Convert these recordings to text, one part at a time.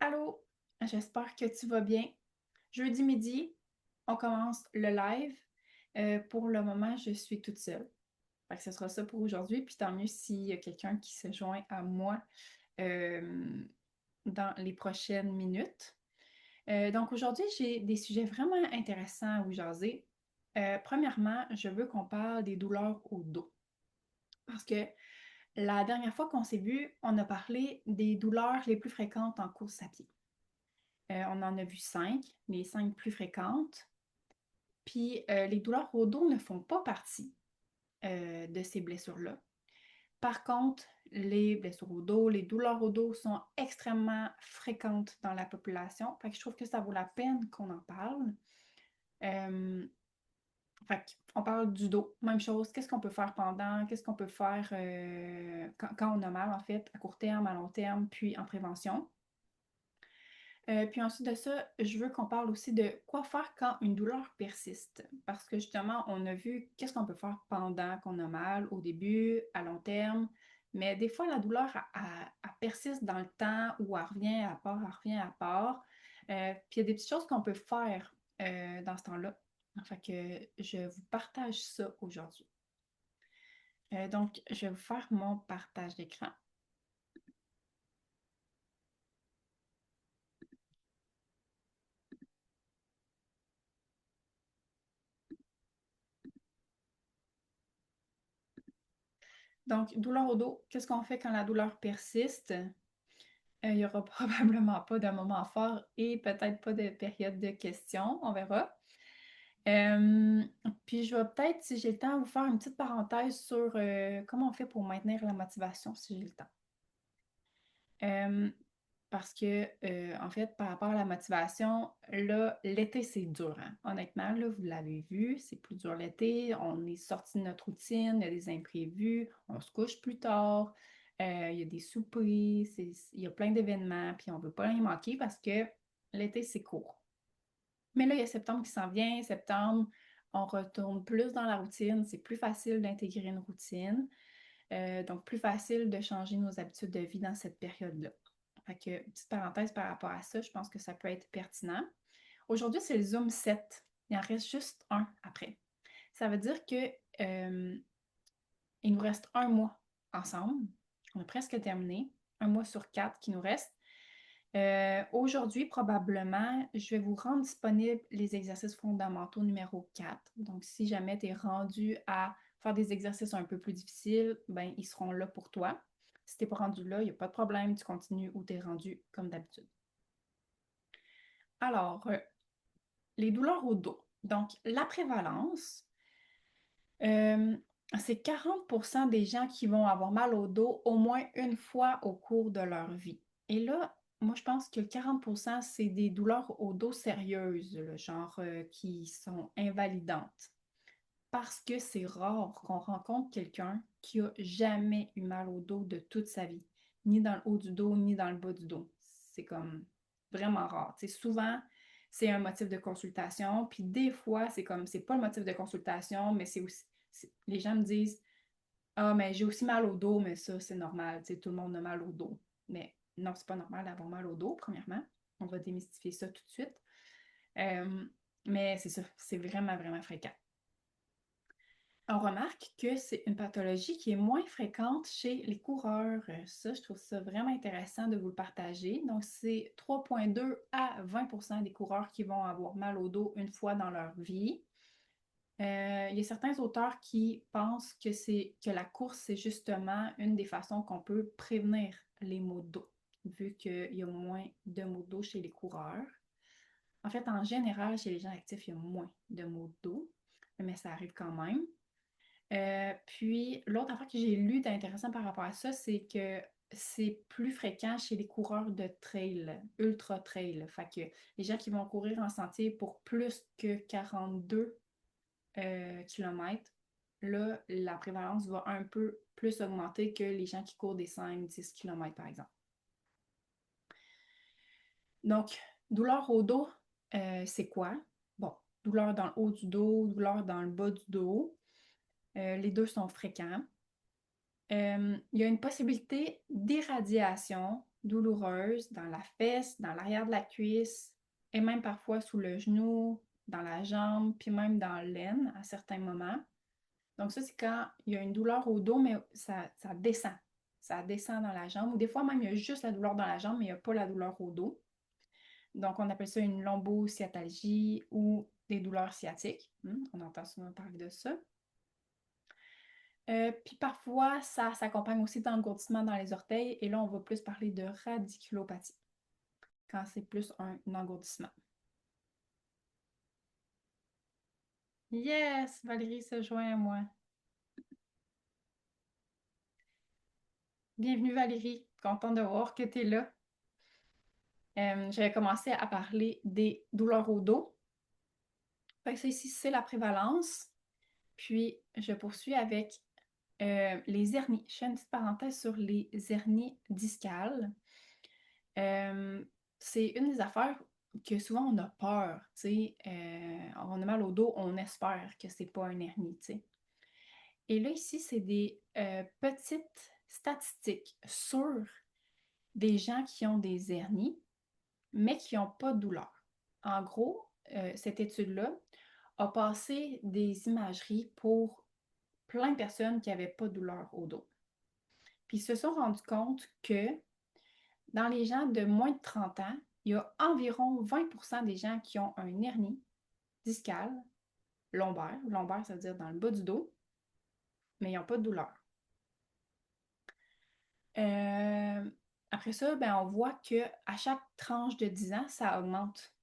Allô, j'espère que tu vas bien. Jeudi midi, on commence le live. Pour le moment, je suis toute seule. Fait que ce sera ça pour aujourd'hui. Puis tant mieux s'il y a quelqu'un qui se joint à moi euh, dans les prochaines minutes. Donc aujourd'hui, j'ai des sujets vraiment intéressants à vous jaser. Premièrement, je veux qu'on parle des douleurs au dos. Parce que la dernière fois qu'on s'est vu, on a parlé des douleurs les plus fréquentes en course à pied. On en a vu 5, les 5 plus fréquentes. Puis les douleurs au dos ne font pas partie de ces blessures-là. Par contre, les blessures au dos, les douleurs au dos sont extrêmement fréquentes dans la population. Fait que je trouve que ça vaut la peine qu'on en parle. Euh, on parle du dos, même chose. Qu'est-ce qu'on peut faire pendant? Qu'est-ce qu'on peut faire quand on a mal, en fait, à court terme, à long terme, puis en prévention? Puis ensuite de ça, je veux qu'on parle aussi de quoi faire quand une douleur persiste. Parce que justement, on a vu qu'est-ce qu'on peut faire pendant qu'on a mal, au début, à long terme. Mais des fois, la douleur, elle persiste dans le temps ou elle revient à part, elle revient à part. Puis il y a des petites choses qu'on peut faire dans ce temps-là. Enfin que je vous partage ça aujourd'hui. Donc, je vais vous faire mon partage d'écran. Donc, douleur au dos, qu'est-ce qu'on fait quand la douleur persiste? Il n'y aura probablement pas de moment fort et peut-être pas de période de questions, on verra. Euh, Puis je vais peut-être, si j'ai le temps, vous faire une petite parenthèse sur comment on fait pour maintenir la motivation, si j'ai le temps. Euh, Parce que, en fait, par rapport à la motivation, là, l'été, c'est dur, hein. Honnêtement, là, vous l'avez vu, c'est plus dur l'été. On est sorti de notre routine, il y a des imprévus, on se couche plus tard, il y a des soupers, il y a plein d'événements, puis on ne veut pas les manquer parce que l'été, c'est court. Mais là, il y a septembre qui s'en vient. Septembre, on retourne plus dans la routine. C'est plus facile d'intégrer une routine. Donc, plus facile de changer nos habitudes de vie dans cette période-là. Fait que, petite parenthèse par rapport à ça, je pense que ça peut être pertinent. Aujourd'hui, c'est le Zoom 7. Il en reste juste un après. Ça veut dire que il nous reste un mois ensemble. On a presque terminé. Un mois sur 4 qui nous reste. Aujourd'hui, probablement, je vais vous rendre disponible les exercices fondamentaux numéro 4. Donc, si jamais tu es rendu à faire des exercices un peu plus difficiles, ben, ils seront là pour toi. Si tu n'es pas rendu là, il n'y a pas de problème, tu continues où tu es rendu comme d'habitude. Alors, les douleurs au dos. Donc, la prévalence, euh, c'est 40% des gens qui vont avoir mal au dos au moins une fois au cours de leur vie. Et là, moi, je pense que 40%, c'est des douleurs au dos sérieuses, le genre qui sont invalidantes. Parce que c'est rare qu'on rencontre quelqu'un qui a jamais eu mal au dos de toute sa vie, ni dans le haut du dos, ni dans le bas du dos. C'est comme vraiment rare. Tu sais, souvent, c'est un motif de consultation, puis des fois, c'est comme, c'est pas le motif de consultation, mais c'est aussi, les gens me disent, ah, mais j'ai aussi mal au dos, mais ça, c'est normal, tu sais, tout le monde a mal au dos. Mais non, c'est pas normal d'avoir mal au dos, premièrement. On va démystifier ça tout de suite. Euh, mais c'est ça, c'est vraiment, vraiment fréquent. On remarque que c'est une pathologie qui est moins fréquente chez les coureurs. Ça, je trouve ça vraiment intéressant de vous le partager. Donc, c'est 3,2 à 20% des coureurs qui vont avoir mal au dos une fois dans leur vie. Il y a certains auteurs qui pensent que la course, c'est justement une des façons qu'on peut prévenir les maux de dos, vu qu'il y a moins de maux de dos chez les coureurs. En fait, en général, chez les gens actifs, il y a moins de maux de dos, mais ça arrive quand même. Puis, l'autre affaire que j'ai lu d'intéressant par rapport à ça, c'est que c'est plus fréquent chez les coureurs de trail, ultra trail. Fait que les gens qui vont courir en sentier pour plus que 42 km, là, la prévalence va un peu plus augmenter que les gens qui courent des 5-10 km, par exemple. Donc, douleur au dos, c'est quoi? Bon, douleur dans le haut du dos, douleur dans le bas du dos. Les deux sont fréquents. Il y a une possibilité d'irradiation douloureuse dans la fesse, dans l'arrière de la cuisse et même parfois sous le genou, dans la jambe, puis même dans l'aine à certains moments. Donc ça, c'est quand il y a une douleur au dos, mais ça descend. Ça descend dans la jambe. Ou des fois, même, il y a juste la douleur dans la jambe, mais il n'y a pas la douleur au dos. Donc, on appelle ça une lombosciatalgie ou des douleurs sciatiques. On entend souvent parler de ça. Puis parfois, ça s'accompagne aussi d'engourdissement dans les orteils. Et là, on va plus parler de radiculopathie, quand c'est plus un engourdissement. Yes! Valérie se joint à moi. Bienvenue Valérie, contente de voir que tu es là. J'avais commencé à parler des douleurs au dos. Fait que ça ici, c'est la prévalence. Puis, je poursuis avec les hernies. Je fais une petite parenthèse sur les hernies discales. C'est une des affaires que souvent on a peur, tu sais. On a mal au dos, on espère que c'est pas une hernie, tu sais. Et là, ici, c'est des petites statistiques sur des gens qui ont des hernies, mais qui n'ont pas de douleur. En gros, cette étude-là a passé des imageries pour plein de personnes qui n'avaient pas de douleur au dos. Puis ils se sont rendus compte que dans les gens de moins de 30 ans, il y a environ 20% des gens qui ont un hernie discale, lombaire. Lombaire, ça veut dire dans le bas du dos, mais ils n'ont pas de douleur. Après ça, ben, on voit qu'à chaque tranche de 10 ans, ça augmente.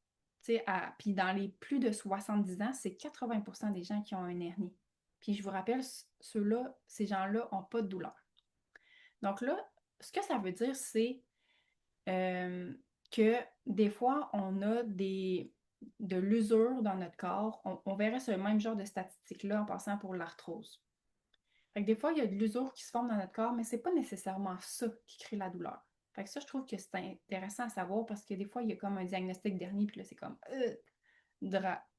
Puis dans les plus de 70 ans, c'est 80% des gens qui ont un hernie. Puis je vous rappelle, ceux-là, ces gens-là n'ont pas de douleur. Donc là, ce que ça veut dire, c'est que des fois, on a de l'usure dans notre corps. On verrait ce même genre de statistiques-là en passant pour l'arthrose. Fait que des fois, il y a de l'usure qui se forme dans notre corps, mais c'est pas nécessairement ça qui crée la douleur. Fait que ça, je trouve que c'est intéressant à savoir parce que des fois, il y a comme un diagnostic dernier, puis là, c'est comme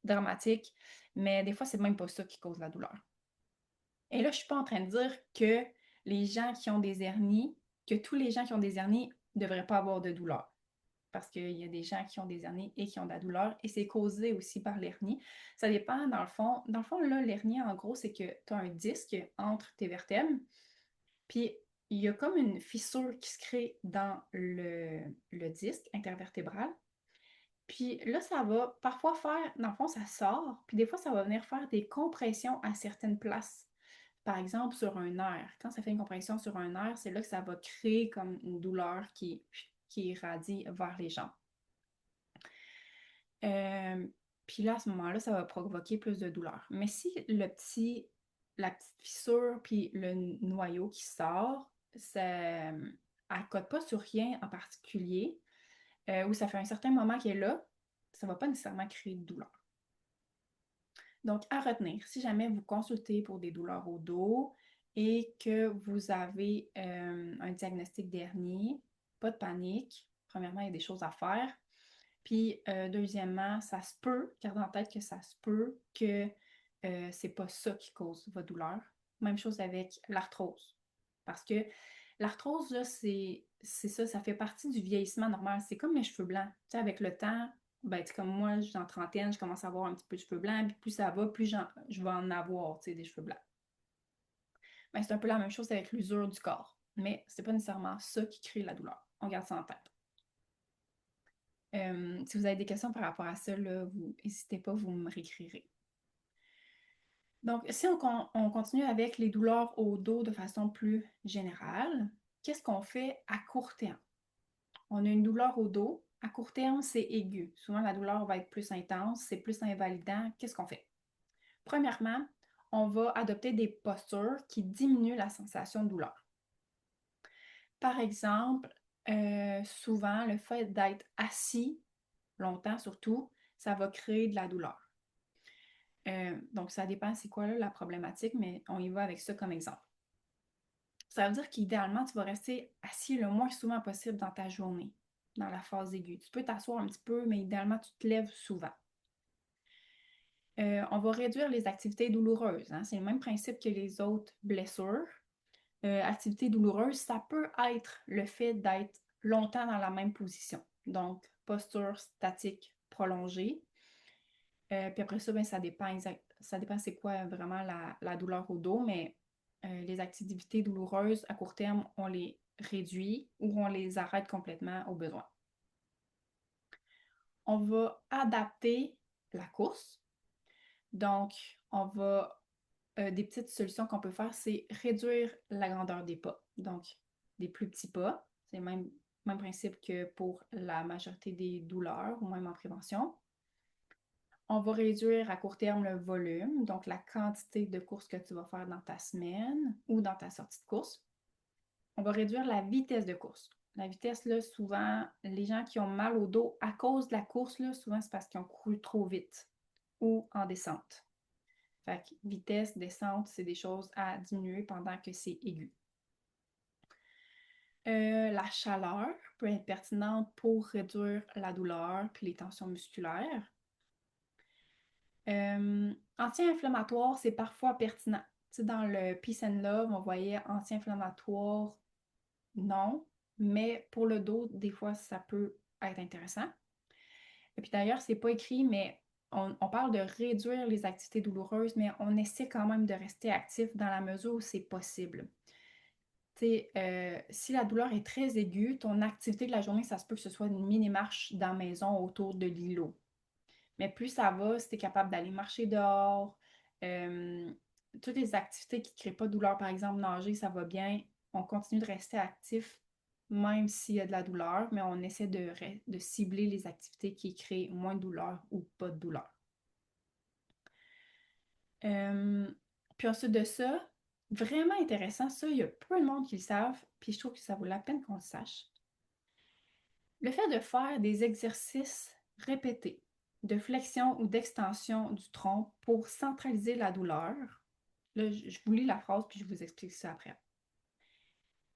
dramatique. Mais des fois, c'est même pas ça qui cause la douleur. Et là, je suis pas en train de dire que les gens qui ont des hernies, que tous les gens qui ont des hernies ne devraient pas avoir de douleur. Parce qu'il y a des gens qui ont des hernies et qui ont de la douleur, et c'est causé aussi par l'hernie. Ça dépend, dans le fond. Dans le fond, là, l'hernie, en gros, c'est que tu as un disque entre tes vertèbres, puis il y a comme une fissure qui se crée dans le disque intervertébral. Puis là, ça va parfois faire, dans le fond, ça sort, puis des fois, ça va venir faire des compressions à certaines places. Par exemple, sur un nerf. Quand ça fait une compression sur un nerf, c'est là que ça va créer comme une douleur qui irradie vers les jambes. Puis là, à ce moment-là, ça va provoquer plus de douleur. Mais si la petite fissure puis le noyau qui sort, ça n'accorde pas sur rien en particulier, ou ça fait un certain moment qu'elle est là, ça ne va pas nécessairement créer de douleur. Donc, à retenir, si jamais vous consultez pour des douleurs au dos et que vous avez un diagnostic d'hernie, pas de panique. Premièrement, il y a des choses à faire. Puis, deuxièmement, ça se peut, gardez en tête que ça se peut que c'est pas ça qui cause votre douleur. Même chose avec l'arthrose. Parce que l'arthrose, là, c'est ça, ça fait partie du vieillissement normal. C'est comme mes cheveux blancs. Tu sais, avec le temps, ben, comme moi, je suis en trentaine, je commence à avoir un petit peu de cheveux blancs, puis plus ça va, plus je vais en avoir, tu sais, des cheveux blancs. Ben, c'est un peu la même chose avec l'usure du corps. Mais c'est pas nécessairement ça qui crée la douleur. On garde ça en tête. Si vous avez des questions par rapport à ça, vous n'hésitez pas, vous me réécrirez. Donc, si on continue avec les douleurs au dos de façon plus générale, qu'est-ce qu'on fait à court terme? On a une douleur au dos. À court terme, c'est aigu. Souvent, la douleur va être plus intense, c'est plus invalidant. Qu'est-ce qu'on fait? Premièrement, on va adopter des postures qui diminuent la sensation de douleur. Par exemple, souvent, le fait d'être assis longtemps surtout, ça va créer de la douleur. Donc, ça dépend c'est quoi là, la problématique, mais on y va avec ça comme exemple. Ça veut dire qu'idéalement, tu vas rester assis le moins souvent possible dans ta journée, dans la phase aiguë. Tu peux t'asseoir un petit peu, mais idéalement, tu te lèves souvent. On va réduire les activités douloureuses. Hein. C'est le même principe que les autres blessures. Activités douloureuses, ça peut être le fait d'être longtemps dans la même position. Donc, posture statique prolongée. Puis après ça, ben, ça dépend c'est quoi vraiment la douleur au dos, mais les activités douloureuses à court terme, on les réduit ou on les arrête complètement au besoin. On va adapter la course. Donc, des petites solutions qu'on peut faire, c'est réduire la grandeur des pas. Donc, des plus petits pas. C'est le même principe que pour la majorité des douleurs ou même en prévention. On va réduire à court terme le volume, donc la quantité de courses que tu vas faire dans ta semaine ou dans ta sortie de course. On va réduire la vitesse de course. La vitesse, là, souvent, les gens qui ont mal au dos à cause de la course, là, souvent, c'est parce qu'ils ont couru trop vite ou en descente. Fait que vitesse, descente, c'est des choses à diminuer pendant que c'est aigu. La chaleur peut être pertinente pour réduire la douleur puis les tensions musculaires. Anti-inflammatoire, c'est parfois pertinent. Tu sais, dans le Peace and Love, on voyait anti-inflammatoire, non, mais pour le dos, des fois, ça peut être intéressant. Et puis d'ailleurs, c'est pas écrit, mais on parle de réduire les activités douloureuses, mais on essaie quand même de rester actif dans la mesure où c'est possible. Tu sais, si la douleur est très aiguë, ton activité de la journée, ça se peut que ce soit une mini-marche dans la maison autour de l'îlot. Mais plus ça va, si tu es capable d'aller marcher dehors, euh, toutes les activités qui ne créent pas de douleur, par exemple nager, ça va bien. On continue de rester actif même s'il y a de la douleur, mais on essaie de cibler les activités qui créent moins de douleur ou pas de douleur. Euh, Puis ensuite de ça, vraiment intéressant, ça, il y a peu de monde qui le savent, puis je trouve que ça vaut la peine qu'on le sache. Le fait de faire des exercices répétés de flexion ou d'extension du tronc pour centraliser la douleur. Là, je vous lis la phrase puis je vous explique ça après.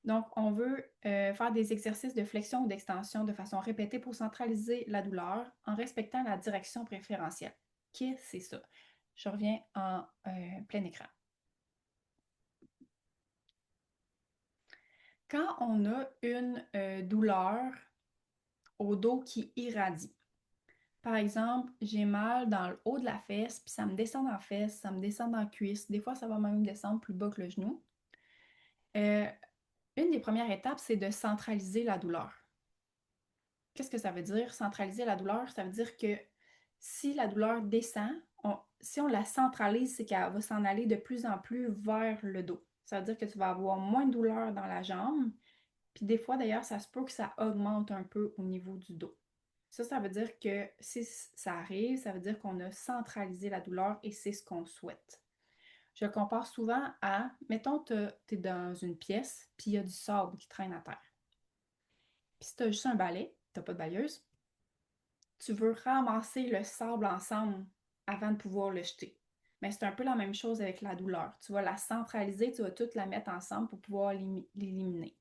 Donc, on veut faire des exercices de flexion ou d'extension de façon répétée pour centraliser la douleur en respectant la direction préférentielle. Qu'est-ce que c'est ça? Je reviens en plein écran. Quand on a une douleur au dos qui irradie, par exemple, j'ai mal dans le haut de la fesse, puis ça me descend dans la fesse, ça me descend dans la cuisse. Des fois, ça va même descendre plus bas que le genou. Euh, une des premières étapes, c'est de centraliser la douleur. Qu'est-ce que ça veut dire, centraliser la douleur? Ça veut dire que si la douleur descend, si on la centralise, c'est qu'elle va s'en aller de plus en plus vers le dos. Ça veut dire que tu vas avoir moins de douleur dans la jambe. Puis des fois, d'ailleurs, ça se peut que ça augmente un peu au niveau du dos. Ça veut dire que si ça arrive, ça veut dire qu'on a centralisé la douleur et c'est ce qu'on souhaite. Je le compare souvent à, mettons, tu es dans une pièce, puis il y a du sable qui traîne à terre. Puis si tu as juste un balai, tu n'as pas de balayeuse, tu veux ramasser le sable ensemble avant de pouvoir le jeter. Mais c'est un peu la même chose avec la douleur. Tu vas la centraliser, tu vas toute la mettre ensemble pour pouvoir l'éliminer.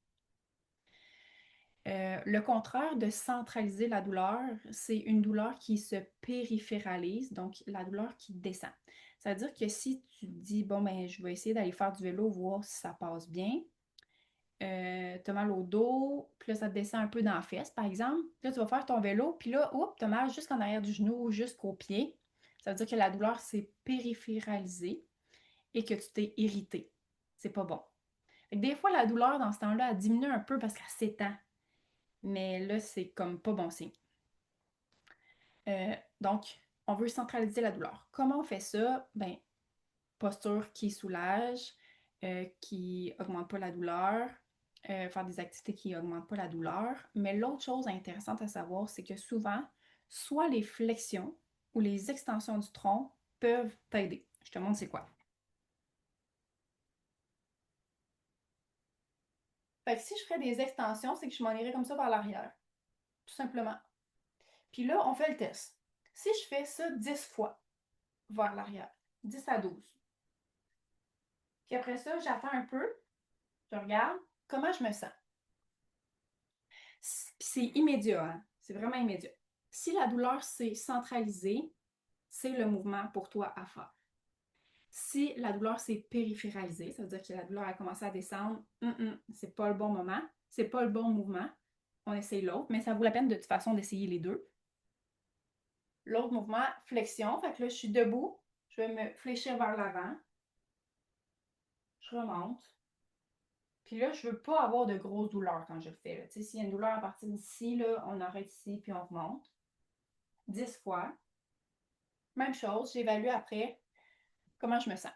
Le contraire de centraliser la douleur, c'est une douleur qui se périphéralise, donc la douleur qui descend. Ça veut dire que si tu te dis, bon, ben, je vais essayer d'aller faire du vélo, voir si ça passe bien, tu as mal au dos, puis là, ça te descend un peu dans la fesse, par exemple. Puis là, tu vas faire ton vélo, puis là, tu as mal jusqu'en arrière du genou, jusqu'au pied. Ça veut dire que la douleur s'est périphéralisée et que tu t'es irrité. C'est pas bon. Fait que des fois, la douleur, dans ce temps-là, elle diminue un peu parce qu'elle s'étend. Mais là, c'est comme pas bon signe. Donc, on veut centraliser la douleur. Comment on fait ça? Ben, posture qui soulage, qui augmente pas la douleur, faire des activités qui augmentent pas la douleur. Mais l'autre chose intéressante à savoir, c'est que souvent, soit les flexions ou les extensions du tronc peuvent t'aider. Je te montre c'est quoi. Fait que si je ferais des extensions, c'est que je m'en irais comme ça vers l'arrière, tout simplement. Puis là, on fait le test. Si je fais ça 10 fois vers l'arrière, 10 à 12. Puis après ça, j'attends un peu, je regarde comment je me sens. Puis c'est immédiat, hein? C'est vraiment immédiat. Si la douleur s'est centralisée, c'est le mouvement pour toi à faire. Si la douleur s'est périphéralisée, ça veut dire que la douleur a commencé à descendre, c'est pas le bon moment, c'est pas le bon mouvement. on essaye l'autre, mais ça vaut la peine de toute façon d'essayer les deux. L'autre mouvement, flexion. Fait que là, je suis debout. Je vais me fléchir vers l'avant. Je remonte. Puis là, je ne veux pas avoir de grosses douleurs quand je le fais. S'il y a une douleur à partir d'ici, là, on arrête ici, puis on remonte. 10 fois. Même chose, j'évalue après comment je me sens.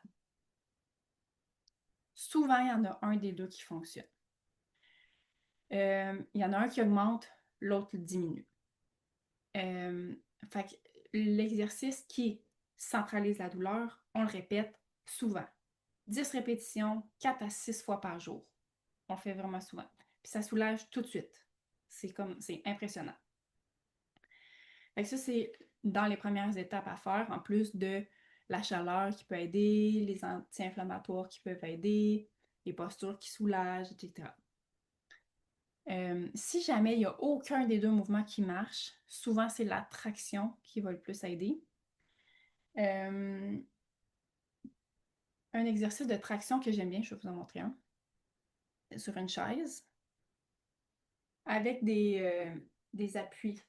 Souvent, il y en a un des deux qui fonctionne. Il y en a un qui augmente, l'autre diminue. Fait que l'exercice qui centralise la douleur, on le répète souvent. 10 répétitions, 4 à 6 fois par jour. On le fait vraiment souvent. Puis ça soulage tout de suite. C'est impressionnant. Fait que ça, c'est dans les premières étapes à faire, en plus de la chaleur qui peut aider, les anti-inflammatoires qui peuvent aider, les postures qui soulagent, etc. Si jamais il n'y a aucun des deux mouvements qui marche, souvent c'est la traction qui va le plus aider. Un exercice de traction que j'aime bien, je vais vous en montrer un. Sur une chaise, avec des appuis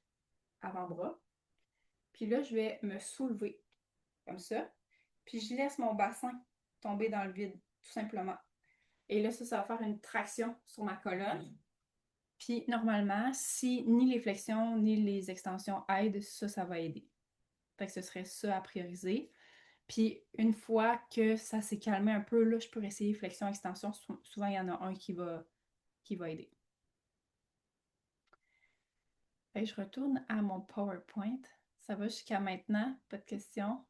avant-bras. Puis là, je vais me soulever comme ça. Puis je laisse mon bassin tomber dans le vide, tout simplement. Et là, ça va faire une traction sur ma colonne. Puis normalement, si ni les flexions ni les extensions aident, ça va aider. Fait que ce serait ça à prioriser. Puis une fois que ça s'est calmé un peu, là, je peux essayer flexion, extension. Souvent, il y en a un qui va aider. Fait que je retourne à mon PowerPoint. Ça va jusqu'à maintenant? Pas de questions?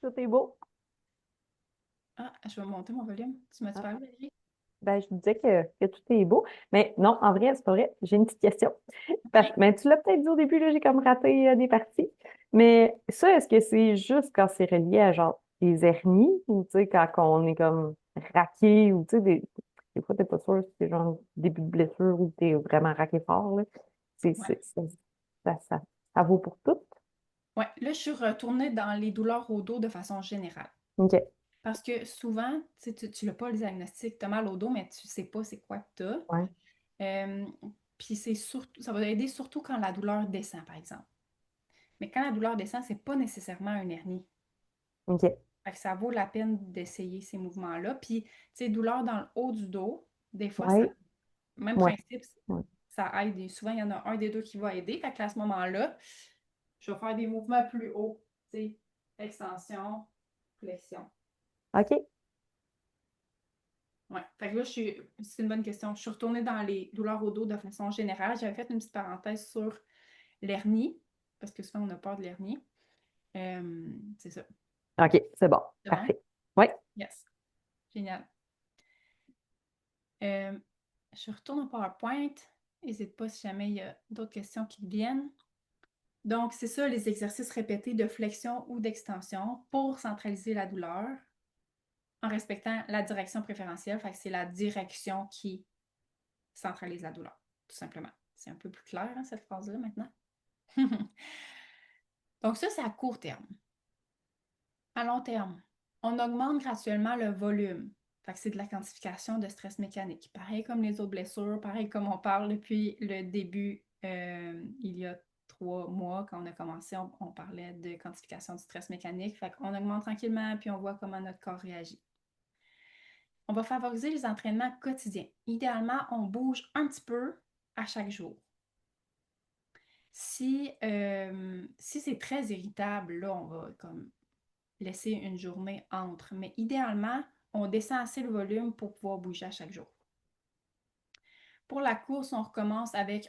Tout est beau. Ah, je vais monter mon volume. Tu m'as-tu Ah, parlé, Valérie? ben, je disais que tout est beau. Mais non, en vrai, c'est pas vrai. J'ai une petite question. Parce OK. que ben, tu l'as peut-être dit au début, là, j'ai comme raté des parties. Mais ça, est-ce que c'est juste quand c'est relié à genre des hernies ou tu sais, quand on est comme raqué ou tu sais, des fois, t'es pas sûr si c'est genre début de blessure ou t'es vraiment raqué fort, là. C'est, Ouais. c'est- c'est- ça vaut pour tout. Ouais. Là, je suis retournée dans les douleurs au dos de façon générale. OK. Parce que souvent, tu n'as pas le diagnostic, tu as mal au dos, mais tu ne sais pas c'est quoi que tu Ouais. as. Puis ça va aider surtout quand la douleur descend, par exemple. Mais quand la douleur descend, c'est pas nécessairement une hernie. OK. Fait que ça vaut la peine d'essayer ces mouvements-là. Puis, tu sais, douleur dans le haut du dos, des fois, ça, Ouais. même Ouais. principe, Ouais. ça aide. Et souvent, il y en a un des deux qui va aider. Fait que à ce moment-là, je vais faire des mouvements plus hauts. Tu sais, extension, flexion. OK. Ouais. Fait que là, c'est une bonne question. Je suis retournée dans les douleurs au dos de façon générale. J'avais fait une petite parenthèse sur l'hernie, parce que souvent, on a peur de l'hernie. C'est ça. OK. C'est bon. C'est bon? Parfait. Oui. Yes. Génial. Euh, je retourne au PowerPoint. N'hésite pas si jamais il y a d'autres questions qui te viennent. Donc, c'est ça, les exercices répétés de flexion ou d'extension pour centraliser la douleur en respectant la direction préférentielle. Fait que c'est la direction qui centralise la douleur, tout simplement. C'est un peu plus clair, hein, cette phrase-là, maintenant. Donc, ça, c'est à court terme. À long terme, on augmente graduellement le volume. Fait que c'est de la quantification de stress mécanique. Pareil comme les autres blessures, pareil comme on parle depuis le début, il y a 3 mois, quand on a commencé, on parlait de quantification du stress mécanique. Fait qu'on augmente tranquillement, puis on voit comment notre corps réagit. On va favoriser les entraînements quotidiens. Idéalement, on bouge un petit peu à chaque jour. Si c'est très irritable, là, on va comme laisser une journée entre. Mais idéalement, on descend assez le volume pour pouvoir bouger à chaque jour. Pour la course, on recommence avec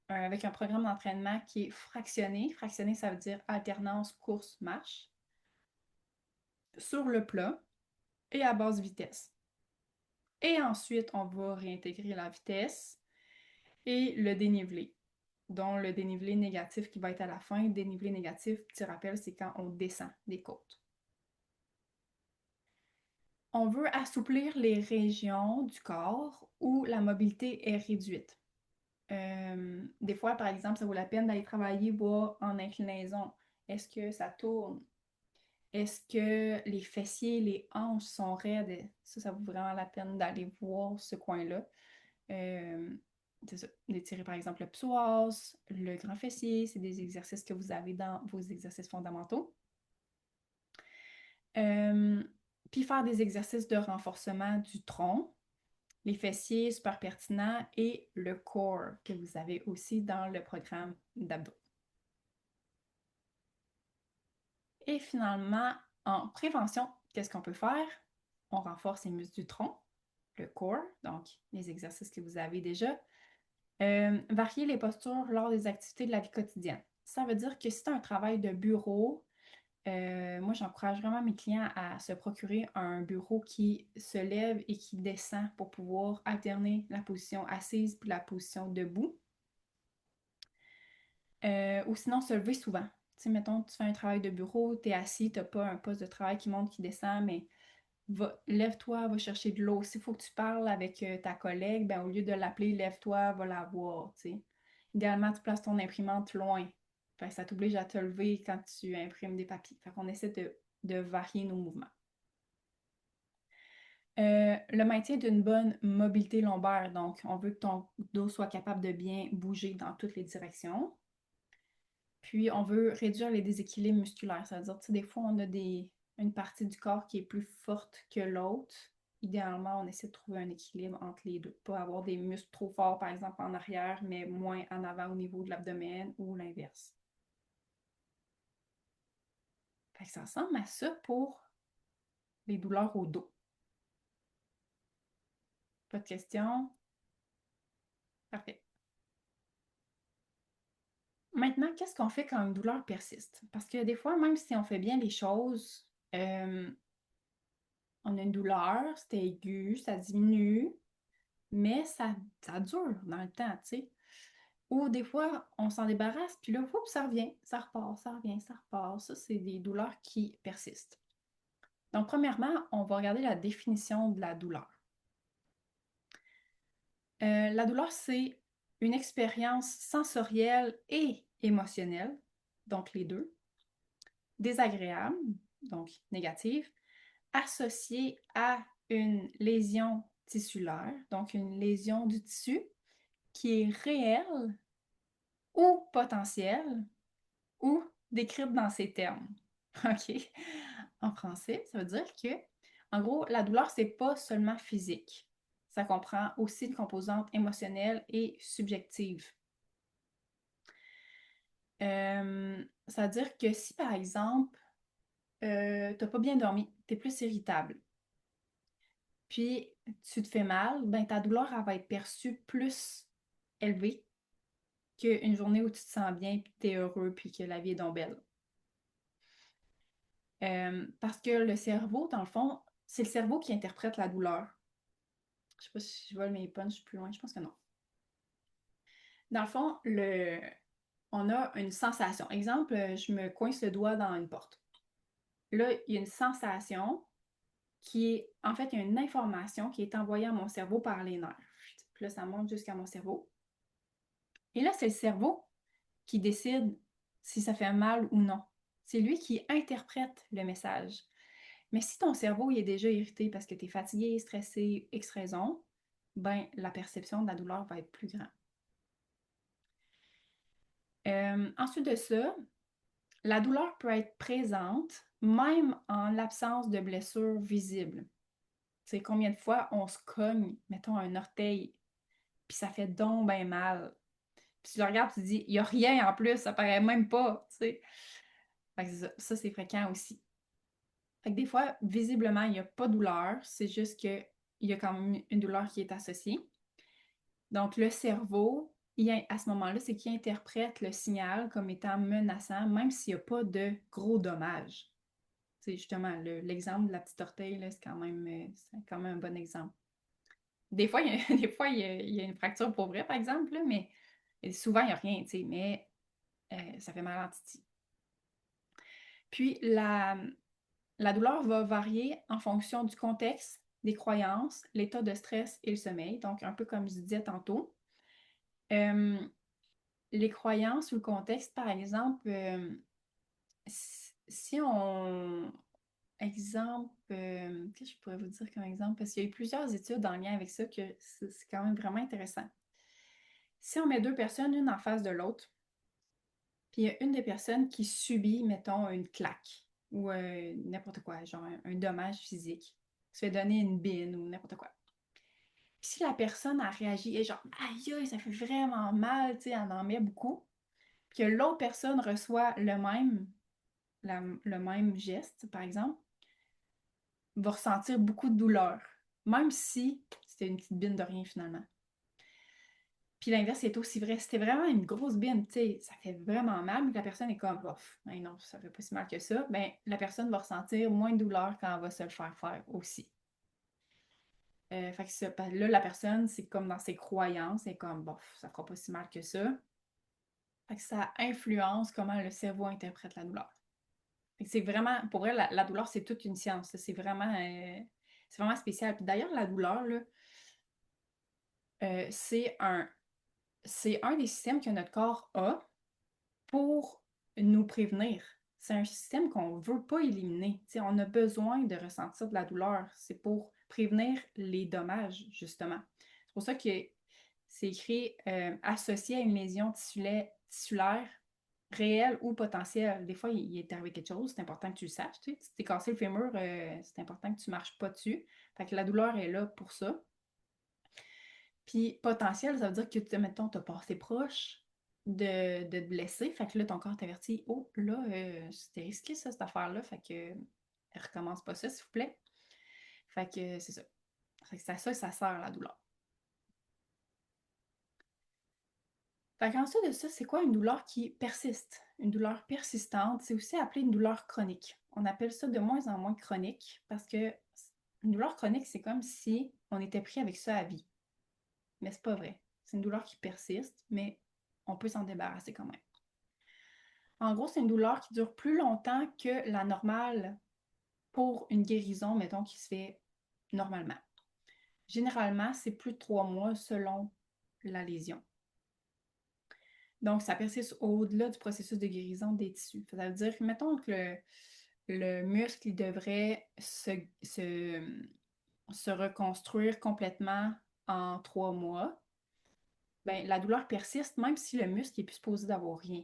avec un programme d'entraînement qui est fractionné. Fractionné, ça veut dire alternance course-marche sur le plat et à basse vitesse. Et ensuite, on va réintégrer la vitesse et le dénivelé, dont le dénivelé négatif qui va être à la fin. Dénivelé négatif, petit rappel, c'est quand on descend des côtes. On veut assouplir les régions du corps où la mobilité est réduite. Des fois, par exemple, ça vaut la peine d'aller travailler, voir en inclinaison. Est-ce que ça tourne? Est-ce que les fessiers, les hanches sont raides? Ça vaut vraiment la peine d'aller voir ce coin-là. Euh, c'est ça. D'étirer par exemple le psoas, le grand fessier, c'est des exercices que vous avez dans vos exercices fondamentaux. Euh, Puis faire des exercices de renforcement du tronc, les fessiers, super pertinent, et le core que vous avez aussi dans le programme d'abdos. Et finalement, en prévention, qu'est-ce qu'on peut faire? On renforce les muscles du tronc, le core, donc les exercices que vous avez déjà. Varier les postures lors des activités de la vie quotidienne. Ça veut dire que si tu as un travail de bureau, moi j'encourage vraiment mes clients à se procurer un bureau qui se lève et qui descend pour pouvoir alterner la position assise puis la position debout. Ou sinon se lever souvent. Tu sais, mettons, tu fais un travail de bureau, tu es assis, tu n'as pas un poste de travail qui monte, qui descend, mais lève-toi, va chercher de l'eau. S'il faut que tu parles avec ta collègue, ben, au lieu de l'appeler, lève-toi, va la voir, tu sais. Idéalement, tu places ton imprimante loin. Fait que ça t'oblige à te lever quand tu imprimes des papiers. Fait qu'on essaie de varier nos mouvements. Le maintien d'une bonne mobilité lombaire. Donc, on veut que ton dos soit capable de bien bouger dans toutes les directions. Puis, on veut réduire les déséquilibres musculaires. Ça veut dire, tu sais, des fois, on a une partie du corps qui est plus forte que l'autre. Idéalement, on essaie de trouver un équilibre entre les deux. Pas avoir des muscles trop forts, par exemple, en arrière, mais moins en avant au niveau de l'abdomen ou l'inverse. Fait que ça ressemble à ça pour les douleurs au dos. Pas de questions? Parfait. Maintenant, qu'est-ce qu'on fait quand une douleur persiste? Parce que des fois, même si on fait bien les choses, on a une douleur, c'est aigu, ça diminue, mais ça dure dans le temps, tu sais. Ou des fois, on s'en débarrasse, puis là, oups, ça revient, ça repart, ça revient, ça repart. Ça, c'est des douleurs qui persistent. Donc, premièrement, on va regarder la définition de la douleur. La douleur, c'est une expérience sensorielle et émotionnelle, donc les deux, désagréable, donc négative, associée à une lésion tissulaire, donc une lésion du tissu qui est réelle ou potentielle ou décrite dans ces termes. OK? En français, ça veut dire que, en gros, la douleur, c'est pas seulement physique. Ça comprend aussi une composante émotionnelle et subjective. Ça veut dire que si, par exemple, t'as pas bien dormi, tu es plus irritable, puis tu te fais mal, ben ta douleur, elle va être perçue plus élevée qu'une journée où tu te sens bien, puis tu es heureux, puis que la vie est donc belle. Parce que le cerveau, dans le fond, c'est le cerveau qui interprète la douleur. Je sais pas si je vole mes punches plus loin, je pense que non. Dans le fond, on a une sensation. Exemple, je me coince le doigt dans une porte. Là, il y a une sensation qui est, en fait, il y a une information qui est envoyée à mon cerveau par les nerfs. Puis là, ça monte jusqu'à mon cerveau. Et là, c'est le cerveau qui décide si ça fait mal ou non. C'est lui qui interprète le message. Mais si ton cerveau il est déjà irrité parce que tu es fatigué, stressé, X raison, ben la perception de la douleur va être plus grande. Ensuite de ça, la douleur peut être présente même en l'absence de blessure visible. Tu sais, combien de fois on se cogne, mettons, un orteil, puis ça fait donc bien mal. Puis tu le regardes, tu te dis, il n'y a rien en plus, ça paraît même pas, tu sais. Fait que ça c'est fréquent aussi. Fait que des fois, visiblement, il n'y a pas de douleur, c'est juste qu'il y a quand même une douleur qui est associée. Donc, le cerveau, à ce moment-là, c'est qu'il interprète le signal comme étant menaçant, même s'il n'y a pas de gros dommages. C'est justement l'exemple de la petite orteille, là, c'est quand même un bon exemple. Des fois, des fois, il y a une fracture pour vrai, par exemple, là, mais souvent, il n'y a rien, tu sais, mais ça fait mal en titi. Puis, la douleur va varier en fonction du contexte, des croyances, l'état de stress et le sommeil. Donc, un peu comme je disais tantôt. Euh, les croyances ou le contexte, par exemple, si exemple, qu'est-ce que je pourrais vous dire comme exemple? Parce qu'il y a eu plusieurs études en lien avec ça que c'est quand même vraiment intéressant. Si on met deux personnes, une en face de l'autre, puis il y a une des personnes qui subit, mettons, une claque ou n'importe quoi, genre un dommage physique, se fait donner une bine ou n'importe quoi. Puis si la personne a réagi et genre, aïe, aïe, ça fait vraiment mal, tu sais, elle en met beaucoup, puis que l'autre personne reçoit le même geste, par exemple, va ressentir beaucoup de douleur, même si c'était une petite bine de rien finalement. Puis l'inverse est aussi vrai. C'était vraiment une grosse bine, tu sais, ça fait vraiment mal, mais que la personne est comme, bof, ben non, ça fait pas si mal que ça, ben la personne va ressentir moins de douleur quand elle va se le faire faire aussi. Fait que là, la personne, c'est comme dans ses croyances, elle est comme, bof, ça fera pas si mal que ça. Fait que ça influence comment le cerveau interprète la douleur. Fait que c'est vraiment, pour elle, la douleur, c'est toute une science. C'est vraiment spécial. Puis d'ailleurs, la douleur, là, euh, c'est un, c'est un des systèmes que notre corps a pour nous prévenir. C'est un système qu'on ne veut pas éliminer. T'sais, on a besoin de ressentir de la douleur. C'est pour prévenir les dommages, justement. C'est pour ça que c'est écrit associé à une lésion tissulaire réelle ou potentielle. Des fois, il est arrivé quelque chose, c'est important que tu le saches. Tu sais. Si t'es cassé le fémur, c'est important que tu ne marches pas dessus. Fait que la douleur est là pour ça. Puis potentiel, ça veut dire que, mettons, tu as passé proche de te blesser. Fait que là, ton corps t'avertit, oh, là, c'était risqué, ça, cette affaire-là. Fait que recommence pas ça, s'il vous plaît. Fait que c'est ça. Fait que c'est à ça que ça sert, la douleur. Fait qu'ensuite de ça, c'est quoi une douleur qui persiste? Une douleur persistante, c'est aussi appelé une douleur chronique. On appelle ça de moins en moins chronique parce que une douleur chronique, c'est comme si on était pris avec ça à vie. Mais c'est pas vrai. C'est une douleur qui persiste, mais on peut s'en débarrasser quand même. En gros, c'est une douleur qui dure plus longtemps que la normale pour une guérison, mettons, qui se fait normalement. Généralement, c'est plus de 3 mois selon la lésion. Donc, ça persiste au-delà du processus de guérison des tissus. Ça veut dire que, mettons que le muscle il devrait se reconstruire complètement en 3 mois. Ben, la douleur persiste même si le muscle n'est plus supposé d'avoir rien.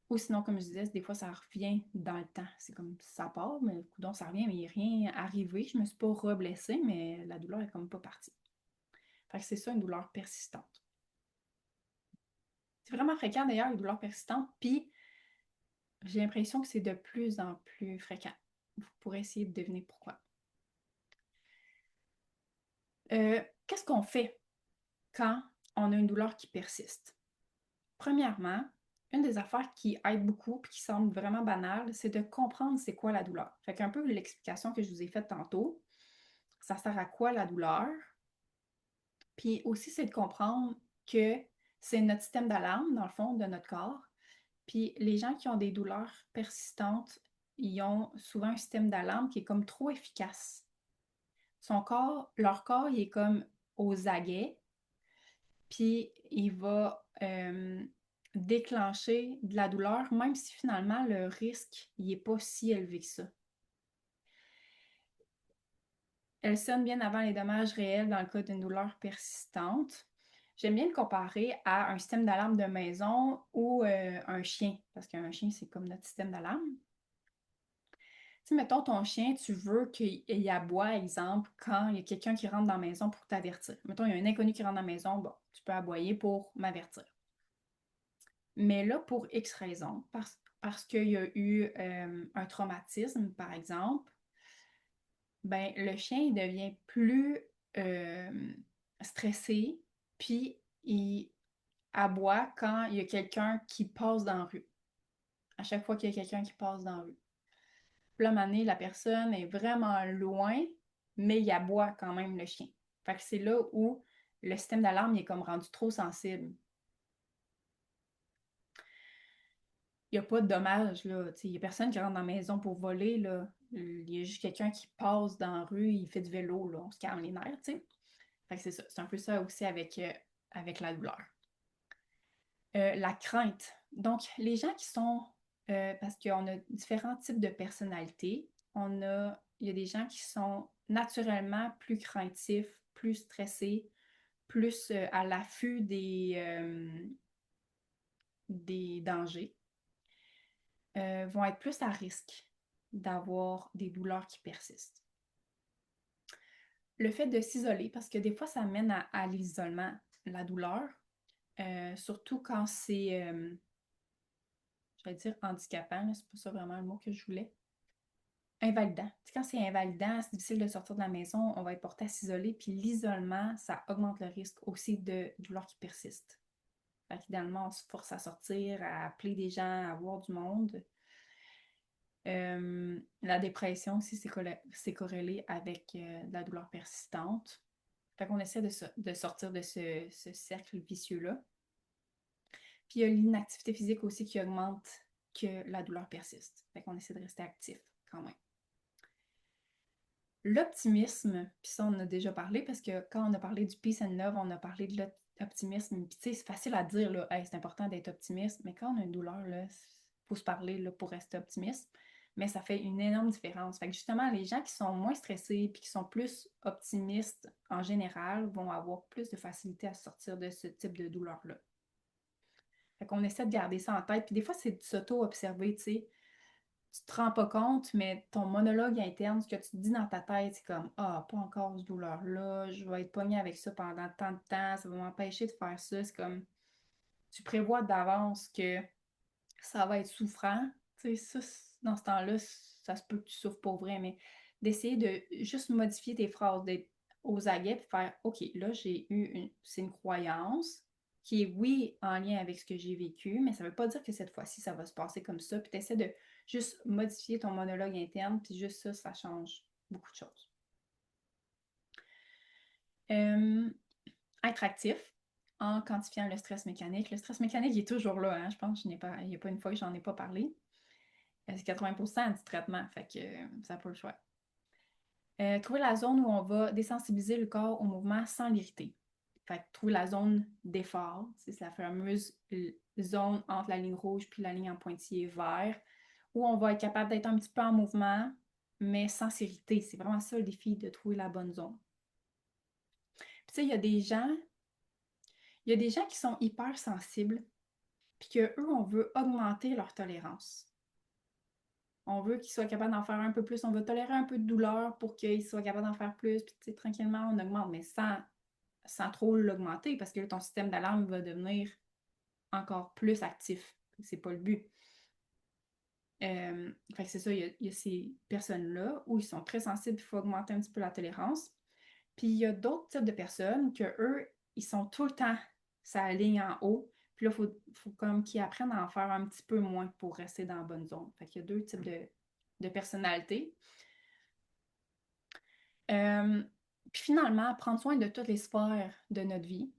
Ou sinon, comme je disais, des fois, ça revient dans le temps. C'est comme ça part, mais coudonc, ça revient, mais il n'y a rien arrivé. Je ne me suis pas reblessée, mais la douleur est comme pas partie. Fait que c'est ça, une douleur persistante. C'est vraiment fréquent d'ailleurs, les douleurs persistantes, puis j'ai l'impression que c'est de plus en plus fréquent. Vous pourrez essayer de deviner pourquoi. Qu'est-ce qu'on fait quand on a une douleur qui persiste? Premièrement, une des affaires qui aide beaucoup et qui semble vraiment banale, c'est de comprendre c'est quoi la douleur. Fait qu'un peu l'explication que je vous ai faite tantôt, ça sert à quoi la douleur? Puis aussi, c'est de comprendre que c'est notre système d'alarme, dans le fond, de notre corps. Puis les gens qui ont des douleurs persistantes, ils ont souvent un système d'alarme qui est comme trop efficace. Leur corps, il est comme aux aguets, puis il va déclencher de la douleur, même si finalement le risque n'est pas si élevé que ça. Elle sonne bien avant les dommages réels dans le cas d'une douleur persistante. J'aime bien le comparer à un système d'alarme de maison ou un chien, parce qu'un chien, c'est comme notre système d'alarme. Tu sais, mettons ton chien, tu veux qu'il aboie, exemple, quand il y a quelqu'un qui rentre dans la maison pour t'avertir. Mettons, il y a un inconnu qui rentre dans la maison, bon, tu peux aboyer pour m'avertir. Mais là, pour X raisons, parce qu'il y a eu un traumatisme, par exemple, ben, le chien, il devient plus euh, stressé, puis il aboie quand il y a quelqu'un qui passe dans la rue. À chaque fois qu'il y a quelqu'un qui passe dans la rue. Puis là, à un moment donné, la personne est vraiment loin, mais il aboie quand même le chien. Fait que c'est là où le système d'alarme est comme rendu trop sensible. Il n'y a pas de dommage, là. Il n'y a personne qui rentre dans la maison pour voler, là. Il y a juste quelqu'un qui passe dans la rue, il fait du vélo, là. On se calme les nerfs, tu sais. Fait que c'est ça. C'est un peu ça aussi avec la douleur. La crainte. Donc, les gens qui sont parce qu'on a différents types de personnalités. Il y a des gens qui sont naturellement plus craintifs, plus stressés, plus à l'affût des dangers, vont être plus à risque d'avoir des douleurs qui persistent. Le fait de s'isoler, parce que des fois, ça mène à l'isolement, la douleur, surtout quand c'est, j'allais dire handicapant, c'est pas ça vraiment le mot que je voulais. Invalidant. Tu sais, quand c'est invalidant, c'est difficile de sortir de la maison, on va être porté à s'isoler, puis l'isolement, ça augmente le risque aussi de douleurs qui persistent. Fait qu'idéalement, on se force à sortir, à appeler des gens, à voir du monde. La dépression aussi, c'est corrélé avec de la douleur persistante. Fait qu'on essaie de sortir de ce cercle vicieux-là. Puis il y a l'inactivité physique aussi qui augmente que la douleur persiste. Fait qu'on essaie de rester actif quand même. L'optimisme, puis ça on en a déjà parlé parce que quand on a parlé du peace and love, on a parlé de l'optimisme. Puis tu sais, c'est facile à dire, là, hey, c'est important d'être optimiste, mais quand on a une douleur, il faut se parler là, pour rester optimiste. Mais ça fait une énorme différence. Fait que justement, les gens qui sont moins stressés puis qui sont plus optimistes en général vont avoir plus de facilité à sortir de ce type de douleur-là. Fait qu'on essaie de garder ça en tête. Puis des fois, c'est de s'auto-observer, tu sais. Tu te rends pas compte, mais ton monologue interne, ce que tu te dis dans ta tête, c'est comme ah, pas encore cette douleur-là, je vais être pognée avec ça pendant tant de temps, ça va m'empêcher de faire ça. C'est comme tu prévois d'avance que ça va être souffrant. Tu sais, ça, dans ce temps-là, ça se peut que tu souffres pour vrai, mais d'essayer de juste modifier tes phrases, d'être aux aguets, puis faire OK, là, c'est une croyance qui est, oui, en lien avec ce que j'ai vécu, mais ça ne veut pas dire que cette fois-ci, ça va se passer comme ça. Puis tu essaies de juste modifier ton monologue interne, puis juste ça change beaucoup de choses. Euh, Être actif en quantifiant le stress mécanique. Le stress mécanique il est toujours là, hein? Je pense qu'il n'y a pas une fois que j'en ai pas parlé. C'est 80% du traitement, fait que ça n'a pas le choix. Trouver la zone où on va désensibiliser le corps au mouvement sans l'irriter. Fait que trouver la zone d'effort, c'est la fameuse zone entre la ligne rouge puis la ligne en pointillé vert, où on va être capable d'être un petit peu en mouvement, mais sans s'irriter. C'est vraiment ça le défi de trouver la bonne zone. Puis tu sais, il y a des gens qui sont hyper sensibles, puis qu'eux, on veut augmenter leur tolérance. On veut qu'ils soient capables d'en faire un peu plus. On veut tolérer un peu de douleur pour qu'ils soient capables d'en faire plus. Puis, tranquillement, on augmente, mais sans trop l'augmenter parce que là, ton système d'alarme va devenir encore plus actif. C'est pas le but. Fait que c'est ça, il y a ces personnes-là où ils sont très sensibles, il faut augmenter un petit peu la tolérance. Puis il y a d'autres types de personnes que eux, ils sont tout le temps sa ligne en haut. Puis là, faut comme qu'ils apprennent à en faire un petit peu moins pour rester dans la bonne zone. Fait qu'il y a deux types de personnalités. Euh, Puis finalement, prendre soin de toutes les sphères de notre vie.